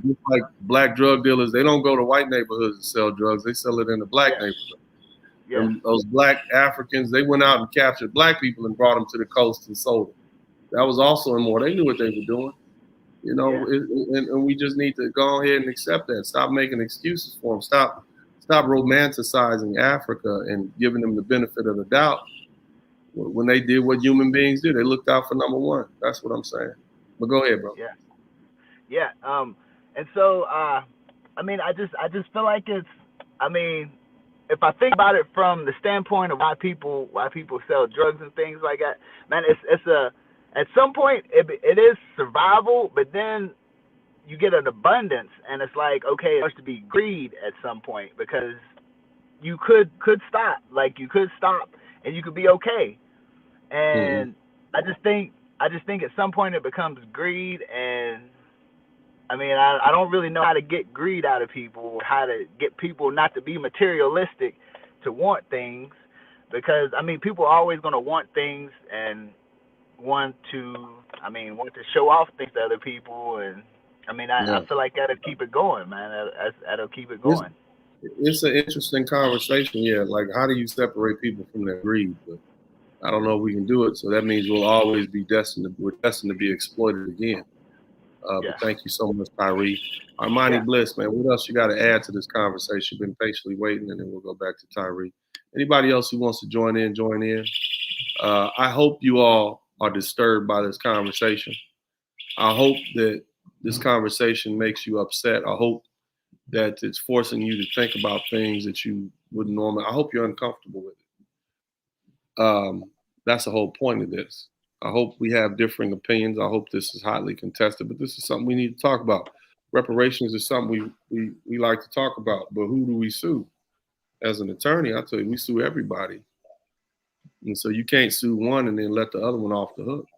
black drug dealers, they don't go to white neighborhoods to sell drugs. They sell it in the black neighborhood.
Yeah.
And those black Africans, they went out and captured black people and brought them to the coast and sold them. That was also immoral. They knew what they were doing. You know, and we just need to go ahead and accept that. Stop making excuses for them. Stop romanticizing Africa and giving them the benefit of the doubt. When they did what human beings do, they looked out for number one. That's what I'm saying. But go ahead, bro.
Yeah. And so, I just feel like it's, if I think about it from the standpoint of why people sell drugs and things like that, man, at some point it is survival, but then you get an abundance, and it's like, okay, it has to be greed at some point, because you could stop, like you could stop and you could be okay. And I just think at some point it becomes greed, and I don't really know how to get greed out of people, how to get people not to be materialistic, to want things, because people are always going to want things and want to show off things to other people, and I feel like that'll keep it going, man. That'll keep it going.
It's an interesting conversation, like how do you separate people from their greed? But I don't know if we can do it, so that means we'll always be destined to be exploited again. But thank you so much, Tyreek. Armani Bliss, man, what else you got to add to this conversation? Been patiently waiting, and then we'll go back to Tyreek. Anybody else who wants to join in? I hope you all are disturbed by this conversation. I hope that this conversation makes you upset. I hope that it's forcing you to think about things that you wouldn't normally. I hope you're uncomfortable with it. That's the whole point of this. I hope we have differing opinions. I hope this is hotly contested, but this is something we need to talk about. Reparations is something we like to talk about, but who do we sue? As an attorney, I tell you, we sue everybody. And so you can't sue one and then let the other one off the hook.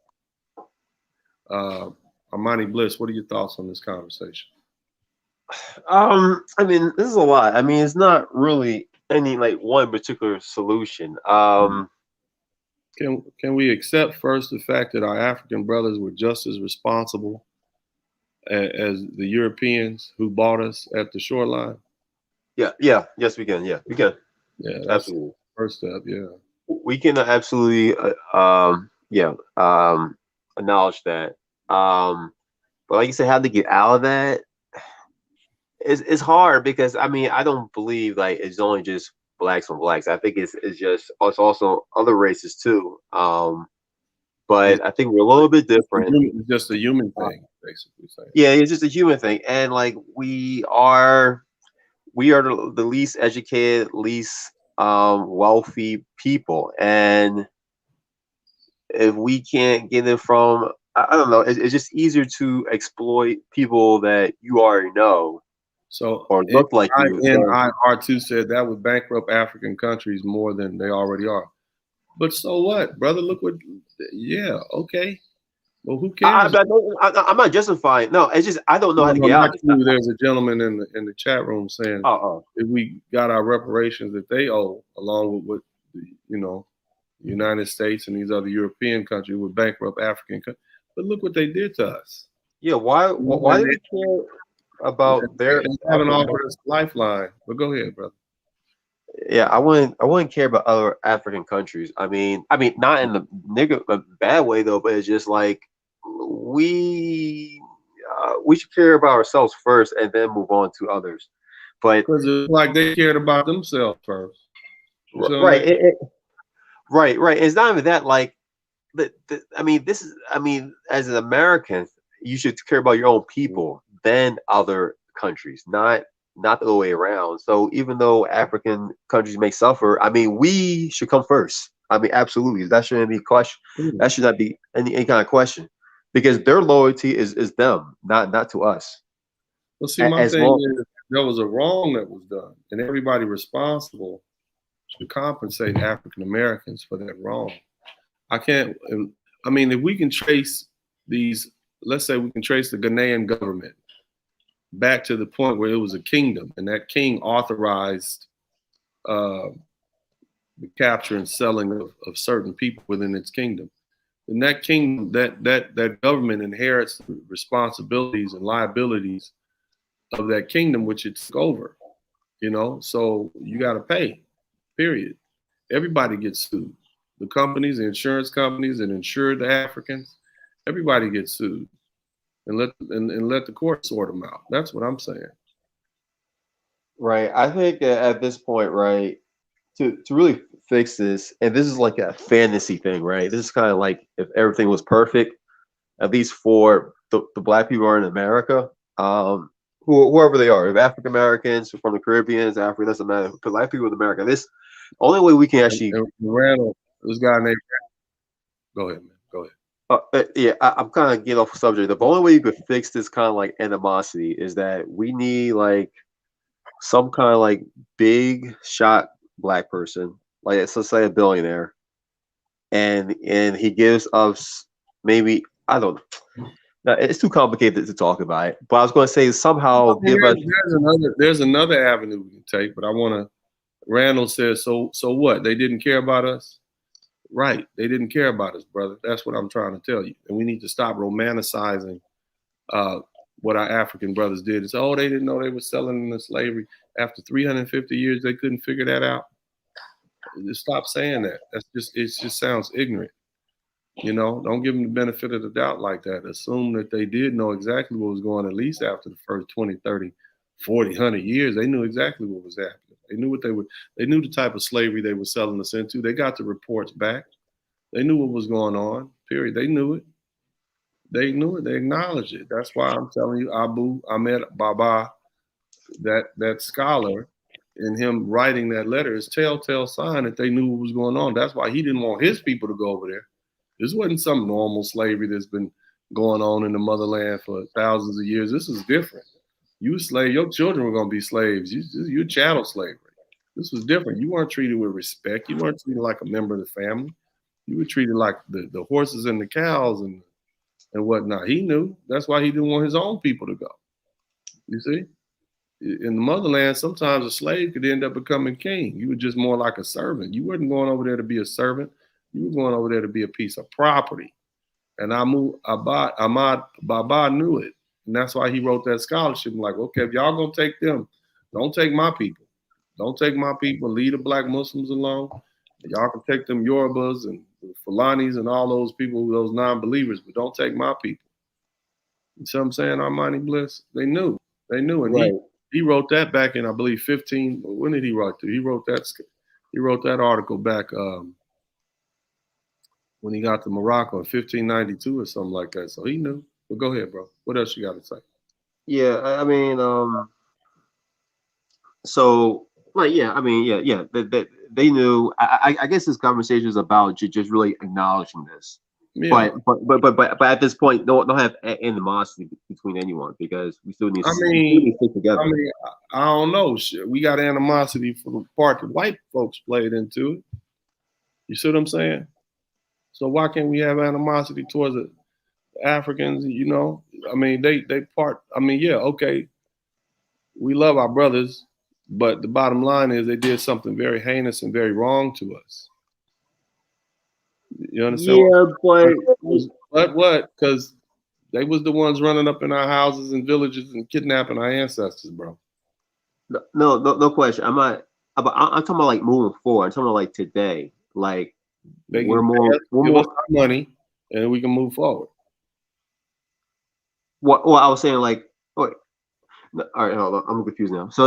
Armani Bliss, what are your thoughts on this conversation?
This is a lot. It's not really any one particular solution.
Can we accept first the fact that our African brothers were just as responsible as the Europeans who bought us at the shoreline?
Yes, we can. Yeah, we can.
Yeah,
absolutely.
First step,
we can absolutely, acknowledge that. But like you said, how to get out of that it's hard, because I don't believe it's only just blacks on blacks. I think it's also other races too. But I think we're a little bit different.
It's just a human thing, basically saying.
Yeah, it's just a human thing, and we are the least educated, least wealthy people, and if we can't get it from, I don't know, it's just easier to exploit people that you already know.
So
or look like you.
R2 said that would bankrupt African countries more than they already are. But so what, brother? Look what. Yeah, okay. Well, who cares?
I'm not justifying. No, it's just I don't know how to get out.
There's a gentleman in the chat room saying if we got our reparations that they owe, along with what the United States and these other European countries, would bankrupt African countries. But look what they did to us.
Yeah, why do we care about their?
They haven't offered us a lifeline. But go ahead, brother.
Yeah, I wouldn't care about other African countries. I mean, not in the bad way though, but it's just like we should care about ourselves first and then move on to others. But
because it's like they cared about themselves first.
right, right. It's not even that. Like, I mean, as an American, you should care about your own people, then other countries, not the other way around. So even though African countries may suffer, I mean, we should come first. I mean, absolutely. That shouldn't be a question. That should not be any kind of question, because their loyalty is them, not to us.
Well, see, my thing is there was a wrong that was done, and everybody responsible should compensate African Americans for that wrong. I mean, if we can trace these, let's say we can trace the Ghanaian government back to the point where it was a kingdom, and that king authorized the capture and selling of certain people within its kingdom. And that kingdom, that government inherits the responsibilities and liabilities of that kingdom which it took over, you know. So you got to pay, period. Everybody gets sued. The companies, the insurance companies that insure the Africans, everybody gets sued, and let the court sort them out. That's what I'm saying.
Right. I think at this point, right, to really fix this, and this is like a fantasy thing, right? This is kind of like if everything was perfect, at least for the black people are in America, whoever they are, if African Americans from the Caribbean, Africa, doesn't matter. But black people in America, this only way we can actually.
And Randall, this guy named. Go ahead, man. Go ahead.
Yeah, I'm kind of getting off the subject. The only way you could fix this kind of like animosity is that we need like some kind of like big shot black person, like let's say a billionaire, and he gives us maybe, I don't know. Now, it's too complicated to talk about it, but I was going to say somehow give us.
There's another avenue we can take, but I want to. Randall says, so what? They didn't care about us, right? They didn't care about us, brother. That's what I'm trying to tell you, and we need to stop romanticizing what our African brothers did. It's they didn't know they were selling into slavery. After 350 years, they couldn't figure that out. Just stop saying that. It just sounds ignorant. You know, don't give them the benefit of the doubt like that. Assume that they did know exactly what was going on, at least after the first 20, 30, 40, 100 years. They knew exactly what was happening. They knew they knew the type of slavery they were selling us into. They got the reports back. They knew what was going on, period. They knew it. They knew it. They acknowledged it. That's why I'm telling you, Ahmad Baba, that scholar, and him writing that letter is telltale sign that they knew what was going on. That's why he didn't want his people to go over there. This wasn't some normal slavery that's been going on in the motherland for thousands of years. This is different. You slave, your children were going to be slaves. You chattel slavery. This was different. You weren't treated with respect. You weren't treated like a member of the family. You were treated like the horses and the cows and whatnot. He knew. That's why he didn't want his own people to go. You see? In the motherland, sometimes a slave could end up becoming king. You were just more like a servant. You weren't going over there to be a servant. You were going over there to be a piece of property. And Ahmad Baba knew it. And that's why he wrote that scholarship. I'm like, okay, if y'all gonna take them, don't take my people. Don't take my people. Leave the black Muslims alone. Y'all can take them Yorubas and Fulanis and all those people, those non-believers, but don't take my people. You see what I'm saying, Armani Bliss? They knew. They knew. And right. He wrote that back in, I believe, 15. When did he write that? He wrote that article back when he got to Morocco in 1592 or something like that. So he knew. But go ahead, bro. What else you got to say?
Yeah, I mean, so like, yeah, I mean, yeah. They knew. I guess this conversation is about just really acknowledging this. Yeah. But at this point, don't have animosity between anyone, because we still need to stick together. I mean,
I don't know. We got animosity for the part that white folks played into it. You see what I'm saying? So why can't we have animosity towards the Africans? You know, I mean, they part. I mean, yeah, okay. We love our brothers, but the bottom line is they did something very heinous and very wrong to us. You understand?
Yeah,
but what? Because they was the ones running up in our houses and villages and kidnapping our ancestors, bro.
No question. I'm not. I'm talking about like moving forward. I'm talking about like today. Like we're more
money, and we can move forward.
What? Well, I was saying like, all right, hold on, I'm confused now. So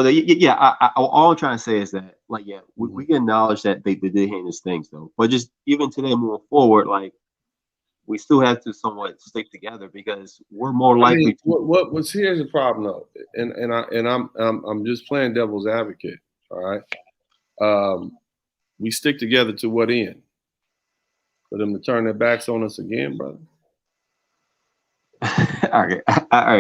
all I'm trying to say is that like, yeah, we can acknowledge that they did heinous things though, but just even today moving forward, like we still have to somewhat stick together because we're more likely.
What was here's the problem though, and I'm just playing devil's advocate. All right, we stick together to what end? For them to turn their backs on us again, brother.
All right.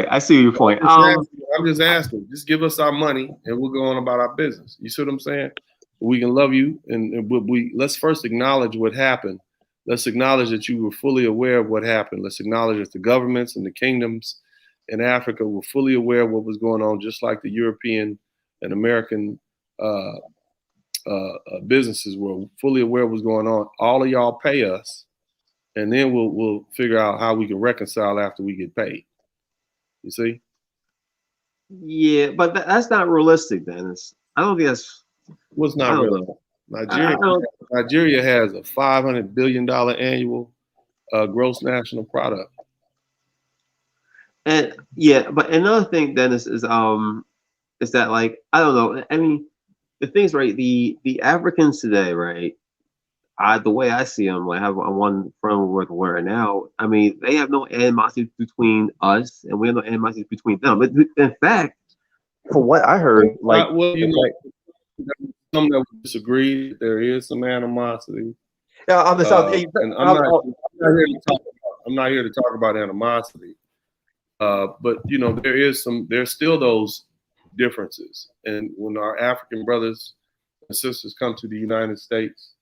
I see your point.
I'm just asking. Just give us our money, and we'll go on about our business. You see what I'm saying? We can love you, and let's first acknowledge what happened. Let's acknowledge that you were fully aware of what happened. Let's acknowledge that the governments and the kingdoms in Africa were fully aware of what was going on, just like the European and American businesses were fully aware of what's going on. All of y'all pay us, and then we'll figure out how we can reconcile after we get paid. You see?
Yeah, but that's not realistic, Dennis. I don't think that's
what's not realistic. Nigeria has a $500 billion annual gross national product.
And yeah, but another thing, Dennis, is that like I don't know. I mean, the things right. The Africans today, right? The way I see them, like I have one friend we're wearing now. I mean, they have no animosity between us, and we have no animosity between them. But in fact, from what I heard, like,
some that would disagree, there is some animosity.
Yeah, I'm
not here to talk about animosity, but you know, there's still those differences, and when our African brothers and sisters come to the United States,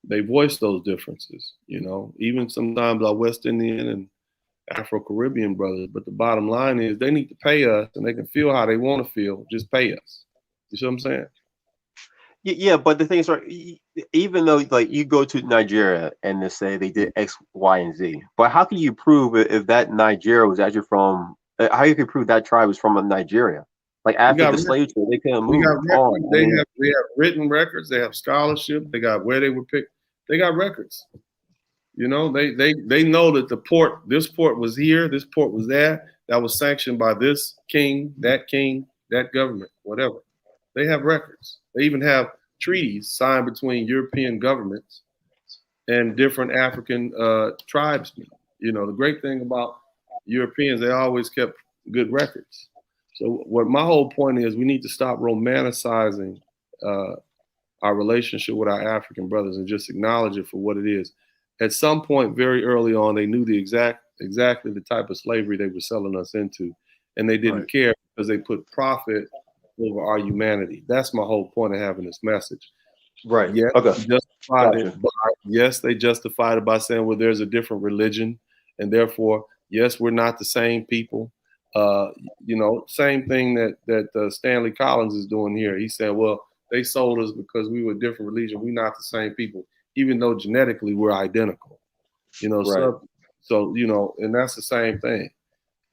they voice those differences, you know, even sometimes our West Indian and Afro-Caribbean brothers. But the bottom line is they need to pay us, and they can feel how they want to feel. Just pay us. You see what I'm saying?
Yeah, but the thing is, right, even though like you go to Nigeria and they say they did X, Y, and Z, but how can you prove if that Nigeria was actually from? How you can prove that tribe was from Nigeria? Like after the slave trade, they couldn't move on.
They have written records. They have scholarship. They got where they were picked. They got records. You know, they know that this port was here, this port was there. That was sanctioned by this king, that government, whatever. They have records. They even have treaties signed between European governments and different African tribesmen. You know, the great thing about Europeans, they always kept good records. So what my whole point is, we need to stop romanticizing our relationship with our African brothers and just acknowledge it for what it is. At some point, very early on, they knew exactly the type of slavery they were selling us into, and they didn't care because they put profit over our humanity. That's my whole point of having this message.
Right.
Yes, they justified it by saying, well, there's a different religion, and therefore, yes, we're not the same people. You know, same thing that Stanley Collins is doing here. He said, well, they sold us because we were a different religion. We're not the same people, even though genetically we're identical. You know, so you know, and that's the same thing.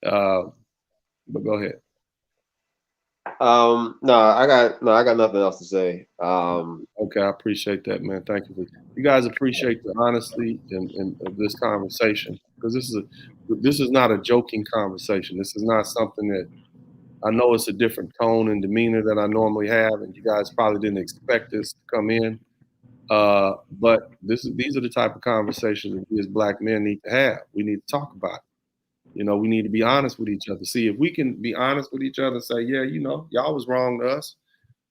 But go ahead.
No, I got nothing else to say.
Okay, I appreciate that, man. Thank you. You guys appreciate the honesty of this conversation, because this is not a joking conversation. This is not something that I know it's a different tone and demeanor than I normally have, and you guys probably didn't expect this to come in. But these are the type of conversations that we as Black men need to have. We need to talk about it. You know, we need to be honest with each other. See, if we can be honest with each other and say, yeah, you know, y'all was wrong to us.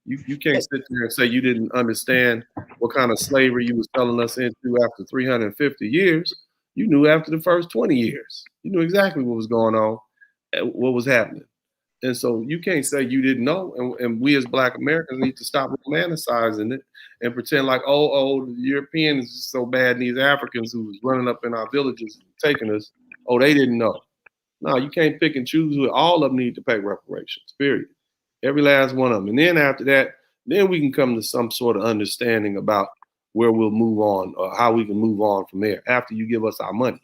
You can't sit there and say you didn't understand what kind of slavery you was telling us into after 350 years. You knew after the first 20 years. You knew exactly what was going on, what was happening. And so you can't say you didn't know. And we as Black Americans need to stop romanticizing it and pretend like, oh, the Europeans is so bad, and these Africans who was running up in our villages taking us, oh, they didn't know. No, you can't pick and choose who. All of them need to pay reparations, period. Every last one of them. And then after that, then we can come to some sort of understanding about where we'll move on or how we can move on from there after you give us our money.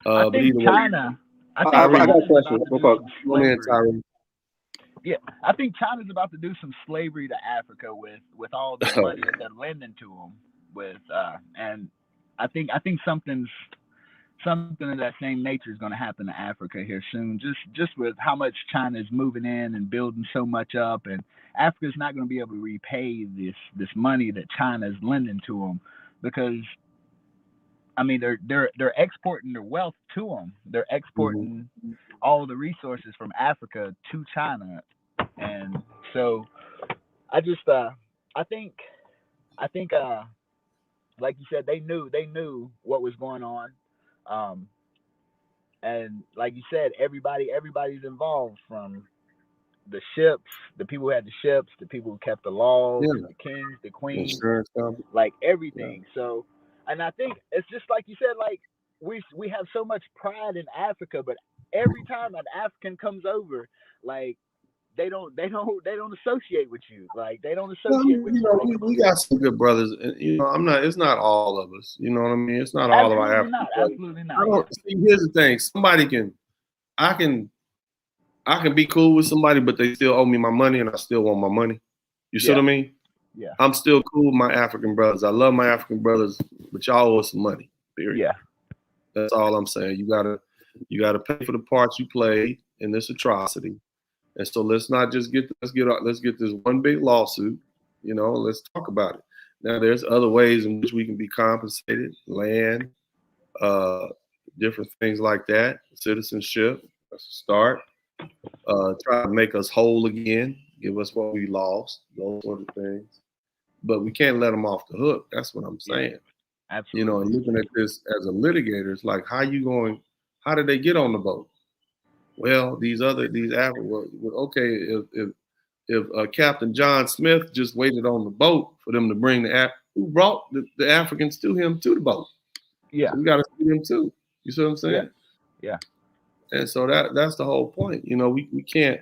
I think China.
I got a question.
Go ahead, Tyree.
Yeah, I think China's about to do some slavery to Africa with all the money that they're lending to them. And I think something of that same nature is going to happen to Africa here soon. Just with how much China is moving in and building so much up, and Africa's not going to be able to repay this money that China is lending to them, because I mean they're exporting their wealth to them. They're exporting all the resources from Africa to China, and so I just I think like you said, they knew what was going on. And like you said, everybody's involved, from the ships, the people who had the ships, the people who kept the laws, the kings, the queens, like everything. So, and I think it's just like you said, like we have so much pride in Africa, but every time an African comes over, like they don't associate with you. Like they don't associate with you.
We got some good brothers. You know, it's not all of us. You know what I mean? It's not all of our African brothers.
Absolutely not.
I don't see. Here's the thing: I can be cool with somebody, but they still owe me my money, and I still want my money. You see what I mean?
Yeah.
I'm still cool with my African brothers. I love my African brothers, but y'all owe us some money. Period.
Yeah.
That's all I'm saying. You gotta pay for the parts you played in this atrocity. And so let's get this one big lawsuit. You know, let's talk about it. Now there's other ways in which we can be compensated: land, different things like that, citizenship. That's a start. Try to make us whole again, give us what we lost, those sort of things. But we can't let them off the hook. That's what I'm saying.
Absolutely.
You know, and looking at this as a litigator, it's like, how did they get on the boat? Well, okay, if Captain John Smith just waited on the boat for them to bring who brought the Africans to him to the boat?
Yeah.
So we got to see them too. You see what I'm saying?
Yeah.
And so that's the whole point. You know, we can't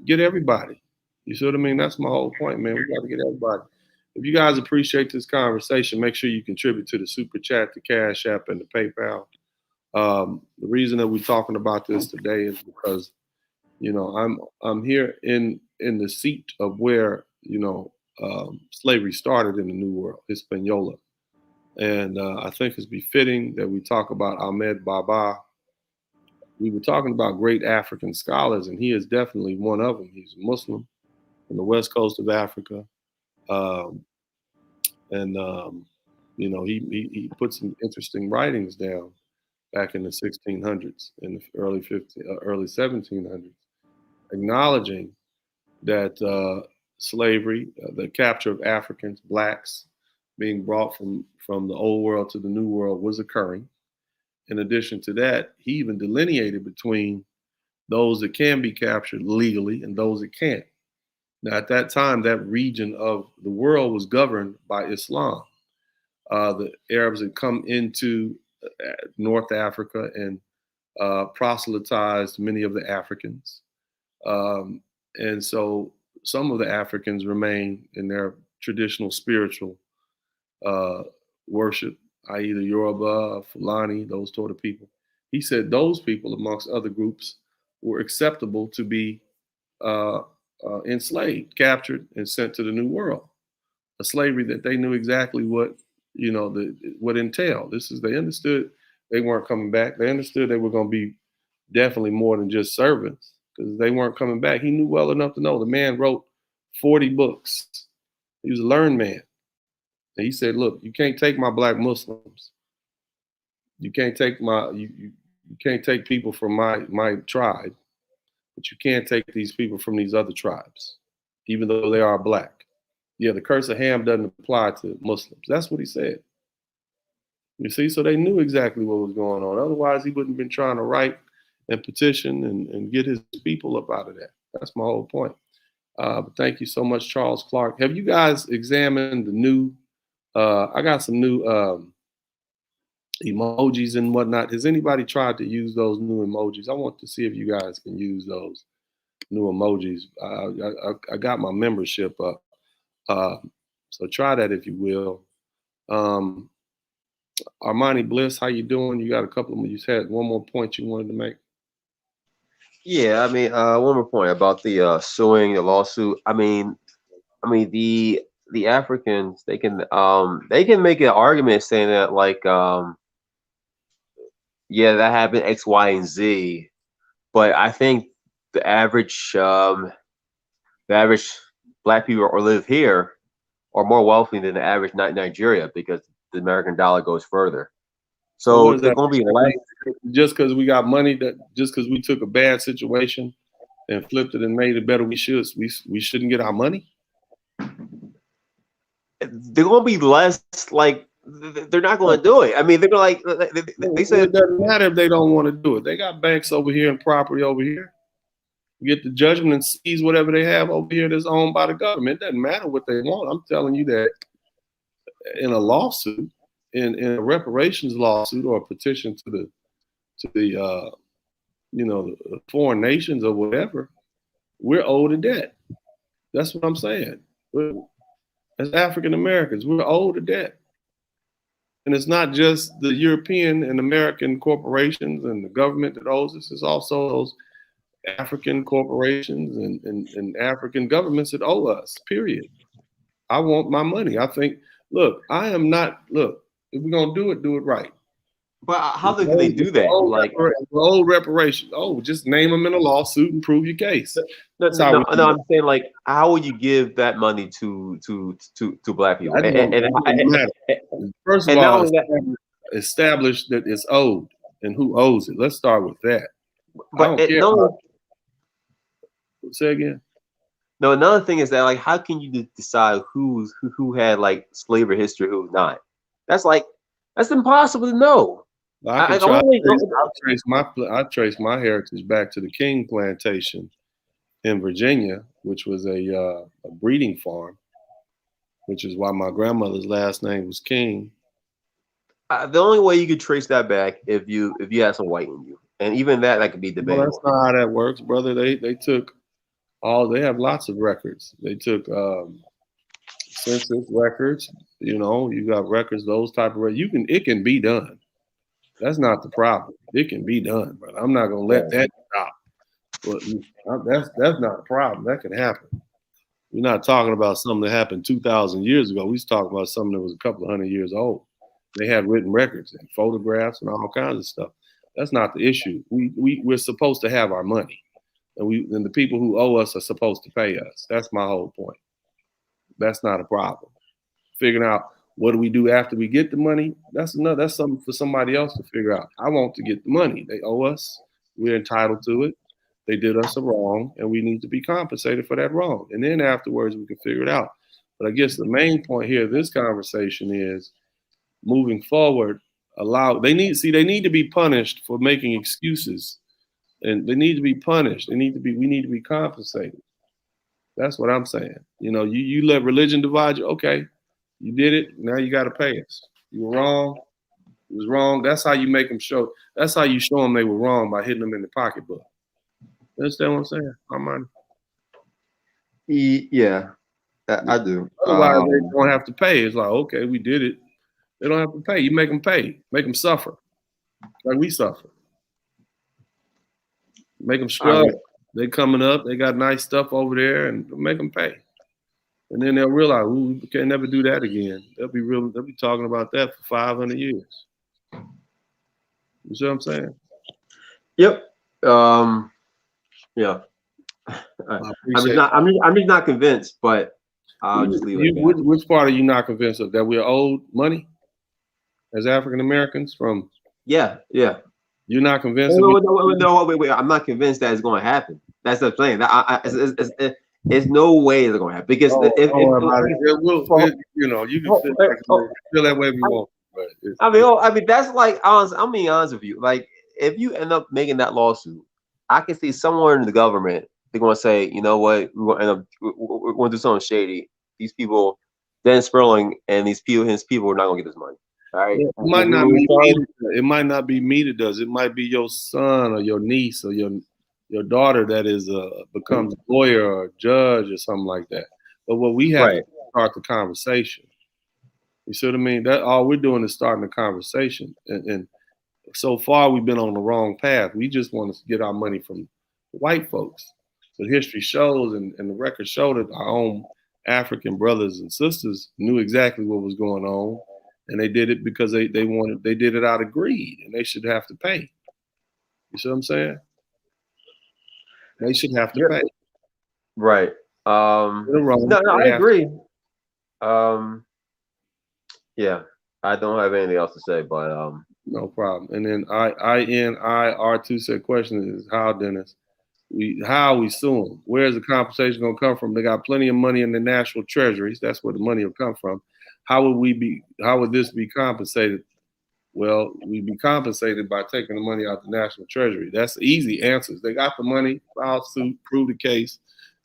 get everybody. You see what I mean? That's my whole point, man. We got to get everybody. If you guys appreciate this conversation, make sure you contribute to the Super Chat, the Cash App, and the PayPal. The reason that we're talking about this today is because, you know, I'm here in the seat of where, you know, slavery started in the New World, Hispaniola. And I think it's befitting that we talk about Ahmad Baba. We were talking about great African scholars, and he is definitely one of them. He's a Muslim from the west coast of Africa. You know, he put some interesting writings down back in the 1600s and the early 1700s, acknowledging that slavery, the capture of Africans, blacks, being brought from the old world to the new world was occurring. In addition to that, he even delineated between those that can be captured legally and those that can't. Now, at that time, that region of the world was governed by Islam. The Arabs had come into North Africa and proselytized many of the Africans. And so some of the Africans remain in their traditional spiritual worship, i.e. the Yoruba, Fulani, those sort of people. He said those people, amongst other groups, were acceptable to be enslaved, captured, and sent to the New World. A slavery that they knew exactly what, you know, what entailed. They understood they weren't coming back. They understood they were going to be definitely more than just servants, because they weren't coming back. He knew well enough to know. The man wrote 40 books. He was a learned man. And he said, look, you can't take my black Muslims. You can't take you can't take people from my tribe, but you can't take these people from these other tribes, even though they are black. Yeah, the curse of Ham doesn't apply to Muslims. That's what he said. You see, so they knew exactly what was going on. Otherwise, he wouldn't have been trying to write and petition and get his people up out of that. That's my whole point. But thank you so much, Charles Clark. Have you guys examined the new, I got some new emojis and whatnot. Has anybody tried to use those new emojis? I want to see if you guys can use those new emojis. I got my membership up. So try that if you will. Armani Bliss, how you doing? You got a couple of them. You had one more point you wanted to make.
Yeah, I mean, one more point about the suing, the lawsuit. The Africans, they can make an argument saying that like yeah, that happened X, Y, and Z, but I think the average black people who live here are more wealthy than the average Nigeria because the American dollar goes further. So
what
they're
that
going to be less.
just because we got money, that just because we took a bad situation and flipped it and made it better, we shouldn't get our money?
They're going to be less like they're not going to do it. I mean, they're going to like they said
it doesn't matter if they don't want to do it. They got banks over here and property over here. Get the judgment and seize whatever they have over here that's owned by the government. It doesn't matter what they want. I'm telling you that in a lawsuit, in a reparations lawsuit or a petition to the the foreign nations or whatever, we're owed a debt. That's what I'm saying. As African Americans, we're owed a debt. And it's not just the European and American corporations and the government that owes us. It's also those African corporations and African governments that owe us, period. I want my money. I think, look, if we're going to do it right.
But how can they do that? Like
old reparations. Oh, just name them in a lawsuit and prove your case.
No, I'm saying like, how would you give that money to black people?
First of all, establish that it's owed and who owes it. Let's start with that.
But
say again.
No, another thing is that like, how can you decide who had like slavery history, who's not? That's impossible to know.
I trace my heritage back to the King Plantation in Virginia, which was a breeding farm, which is why my grandmother's last name was King.
The only way you could trace that back if you had some white in you, and even that could be debatable.
Well, that's not how that works, brother. They took they have lots of records. They took census records. You got records, those type of records. It can be done. That's not the problem. It can be done, but I'm not gonna let that stop. But that's not a problem. That can happen. We're not talking about something that happened 2,000 years ago. We're talking about something that was a couple of hundred years old. They had written records and photographs and all kinds of stuff. That's not the issue. We're supposed to have our money, and the people who owe us are supposed to pay us. That's my whole point. That's not a problem. Figuring out what do we do after we get the money, that's something for somebody else to figure out. I want to get the money. They owe us. We're entitled to it. They did us a wrong, and we need to be compensated for that wrong. And then afterwards, we can figure it out. But I guess the main point here of this conversation is moving forward. They need to be punished for making excuses, and they need to be punished. We need to be compensated. That's what I'm saying. You let religion divide you. Okay. You did it. Now you got to pay us. You were wrong. It was wrong. That's how you make them show. That's how you show them they were wrong, by hitting them in the pocketbook. You understand what I'm saying? Armani?
Yeah, I do.
Otherwise, they don't have to pay. It's like, okay, we did it. They don't have to pay. You make them pay. Make them suffer. Like we suffer. Make them struggle. They coming up. They got nice stuff over there, and make them pay. And then they'll realize we can never do that again. They'll be talking about that for 500 years. You see what I'm saying?
Yep. Yeah. I'm just not convinced, but I'll just leave it.
Which part are you not convinced of? That we're owed money as African Americans from?
Yeah.
You're not convinced?
No, wait. I'm not convinced that it's going to happen. That's the thing. There's no way it's going to happen because you can feel that way if you want. But that's like I'm being honest with you. Like, if you end up making that lawsuit, I can see somewhere in the government they're going to say, you know what, we're going to do something shady. These people, Dan Sperling and his people are not going to get this money. All right.
It might not be me that does. It might be your son or your niece or your daughter that becomes a lawyer or a judge or something like that. But what we have to start the conversation. You see what I mean? That all we're doing is starting the conversation. And so far we've been on the wrong path. We just want to get our money from white folks. But history shows, and the records show that our own African brothers and sisters knew exactly what was going on, and they did it because they did it out of greed, and they should have to pay. You see what I'm saying? They should have to pay.
Right. No, I agree. Yeah, I don't have anything else to say, but
no problem. And then INIR2 said, question is how, Dennis? How are we suing? Where's the compensation going to come from? They got plenty of money in the national treasuries. That's where the money will come from. How would this be compensated? Well, we'd be compensated by taking the money out the national treasury. That's easy answers. They got the money, file suit, prove the case,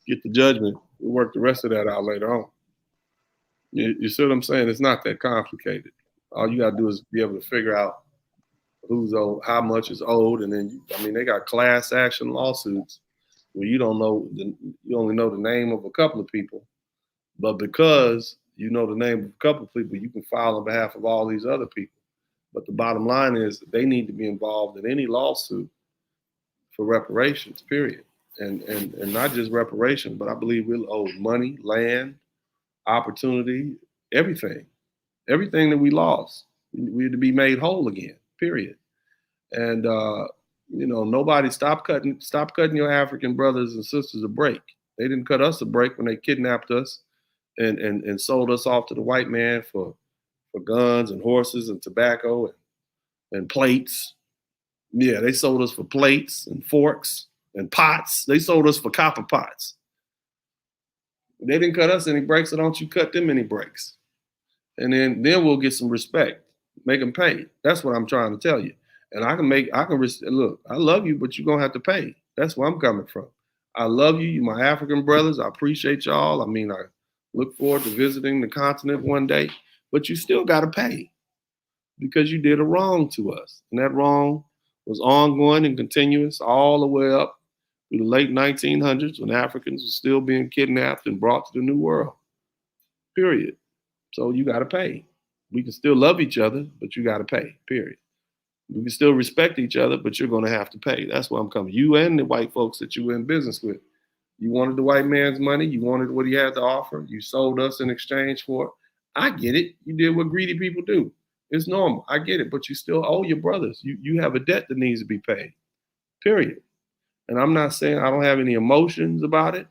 get the judgment. We'll work the rest of that out later on. You see what I'm saying? It's not that complicated. All you got to do is be able to figure out who's owed, how much is owed, and then they got class action lawsuits where you only know the name of a couple of people, but because you know the name of a couple of people, you can file on behalf of all these other people. But the bottom line is they need to be involved in any lawsuit for reparations, period, and not just reparations, but I believe we'll owe money, land, opportunity, everything that we lost. We had to be made whole again, period. And nobody stop cutting your African brothers and sisters a break. They didn't cut us a break when they kidnapped us and sold us off to the white man for guns and horses and tobacco and plates. Yeah, they sold us for plates and forks and pots. They sold us for copper pots. They didn't cut us any breaks, so don't you cut them any breaks. And then we'll get some respect. Make them pay. That's what I'm trying to tell you. And look, I love you, but you're going to have to pay. That's where I'm coming from. I love you. You're my African brothers. I appreciate y'all. I look forward to visiting the continent one day, but you still got to pay because you did a wrong to us. And that wrong was ongoing and continuous all the way up through the late 1900s when Africans were still being kidnapped and brought to the New World, period. So you got to pay. We can still love each other, but you got to pay, period. We can still respect each other, but you're going to have to pay. That's where I'm coming. You and the white folks that you were in business with. You wanted the white man's money. You wanted what he had to offer. You sold us in exchange for it. I get it. You did what greedy people do. It's normal. I get it. But you still owe your brothers. You have a debt that needs to be paid, period. And I'm not saying I don't have any emotions about it.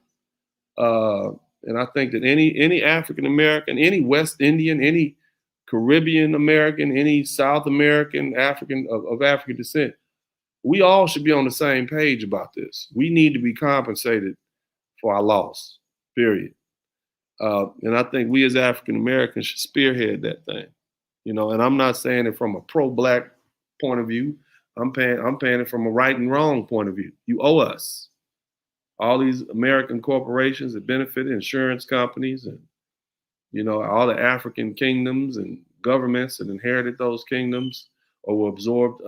And I think that any African American, any West Indian, any Caribbean American, any South American African of African descent, we all should be on the same page about this. We need to be compensated for our loss, period. And I think we as African Americans should spearhead that thing, and I'm not saying it from a pro-Black point of view. I'm paying it from a right and wrong point of view. You owe us. All these American corporations that benefit insurance companies and, all the African kingdoms and governments that inherited those kingdoms or absorbed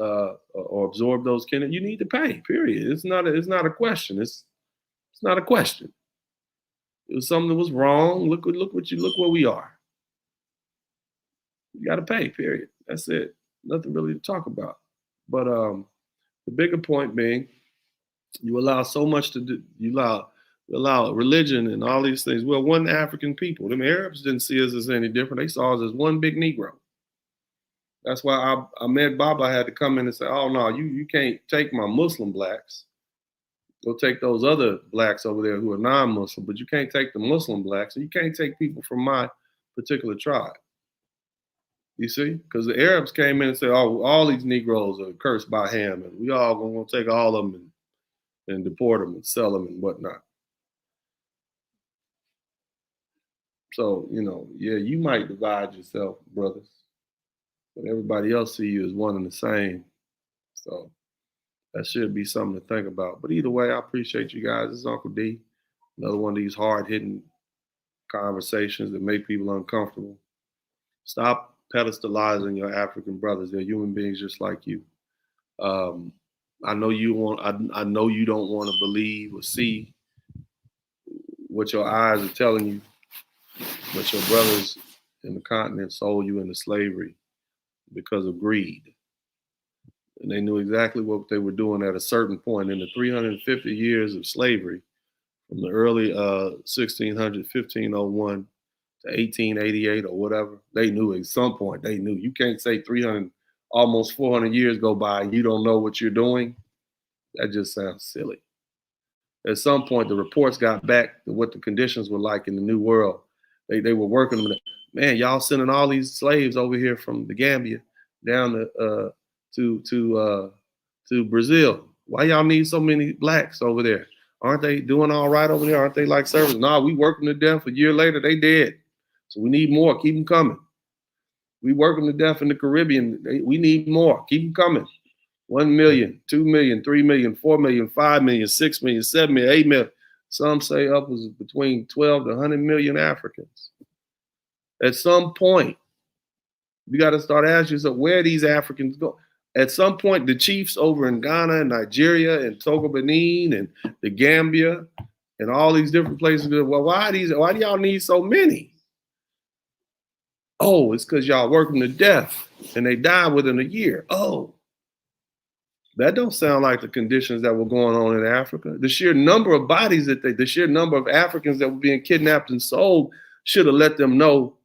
those kingdoms, you need to pay, period. It's not a question. It's not a question. It was something that was wrong. Look where we are. You got to pay, period. That's it. Nothing really to talk about. But the bigger point being, you allow so much to do. You allow religion and all these things. Well, one African people. Them Arabs didn't see us as any different. They saw us as one big Negro. That's why Ahmad Baba had to come in and say, "Oh no, you can't take my Muslim blacks. Go take those other blacks over there who are non-Muslim, but you can't take the Muslim blacks, and you can't take people from my particular tribe." You see? Because the Arabs came in and said, "Oh, all these Negroes are cursed by Ham, and we all going to take all of them and deport them and sell them and whatnot." So, you might divide yourself, brothers, but everybody else see you as one and the same. So that should be something to think about. But either way, I appreciate you guys. This is Uncle D. Another one of these hard-hitting conversations that make people uncomfortable. Stop pedestalizing your African brothers. They're human beings just like you. I know you don't want to believe or see what your eyes are telling you, but your brothers in the continent sold you into slavery because of greed. and they knew exactly what they were doing at a certain point in the 350 years of slavery, from the early 1600, 1501 to 1888 or whatever. They knew at some point. They knew. You can't say 300, almost 400 years go by and you don't know what you're doing. That just sounds silly. At some point, the reports got back to what the conditions were like in the New World. They were working them. Man, y'all sending all these slaves over here from the Gambia down to Brazil. Why y'all need so many blacks over there? Aren't they doing all right over there? Aren't they like service? No, we working to death. A year later, they dead. So we need more. Keep them coming. We working to death in the Caribbean. We need more. Keep them coming. 1 million, 2 million, 3 million, 4 million, 5 million, 6 million, 7 million, 8 million. Some say upwards between 12 to 100 million Africans. At some point, you got to start asking yourself, where these Africans go? At some point, the chiefs over in Ghana and Nigeria and Togo, Benin and the Gambia and all these different places, well, why do y'all need so many? Oh, it's because y'all work them to death and they die within a year. Oh, that don't sound like the conditions that were going on in Africa. The sheer number of bodies the sheer number of Africans that were being kidnapped and sold should have let them know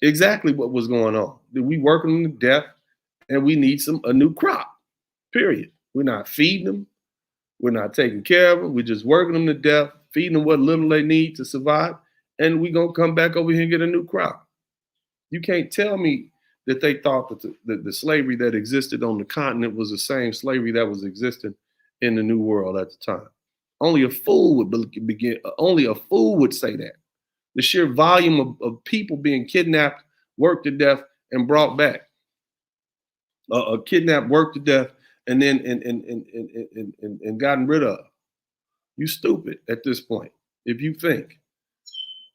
exactly what was going on. We work them to death and we need a new crop, period. We're not feeding them. We're not taking care of them. We're just working them to death, feeding them what little they need to survive. And we're going to come back over here and get a new crop. You can't tell me that they thought that the slavery that existed on the continent was the same slavery that was existing in the New World at the time. Only a fool would say that. The sheer volume of people being kidnapped, worked to death, and brought back. Kidnapped, worked to death, and then and gotten rid of. You stupid at this point if you think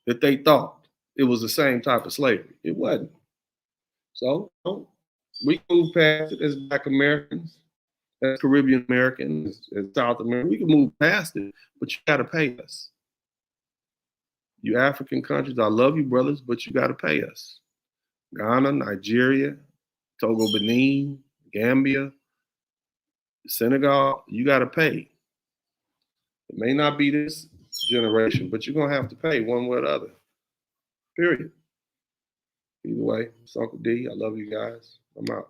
that they thought it was the same type of slavery. It wasn't. So we can move past it as Black Americans, as Caribbean Americans, as South Americans. We can move past it, but you got to pay us. You African countries, I love you, brothers, but you got to pay us. Ghana, Nigeria, Togo, Benin, Gambia, Senegal, you got to pay. It may not be this generation, but you're going to have to pay one way or the other. Period. Either way, it's Uncle D. I love you guys. I'm out.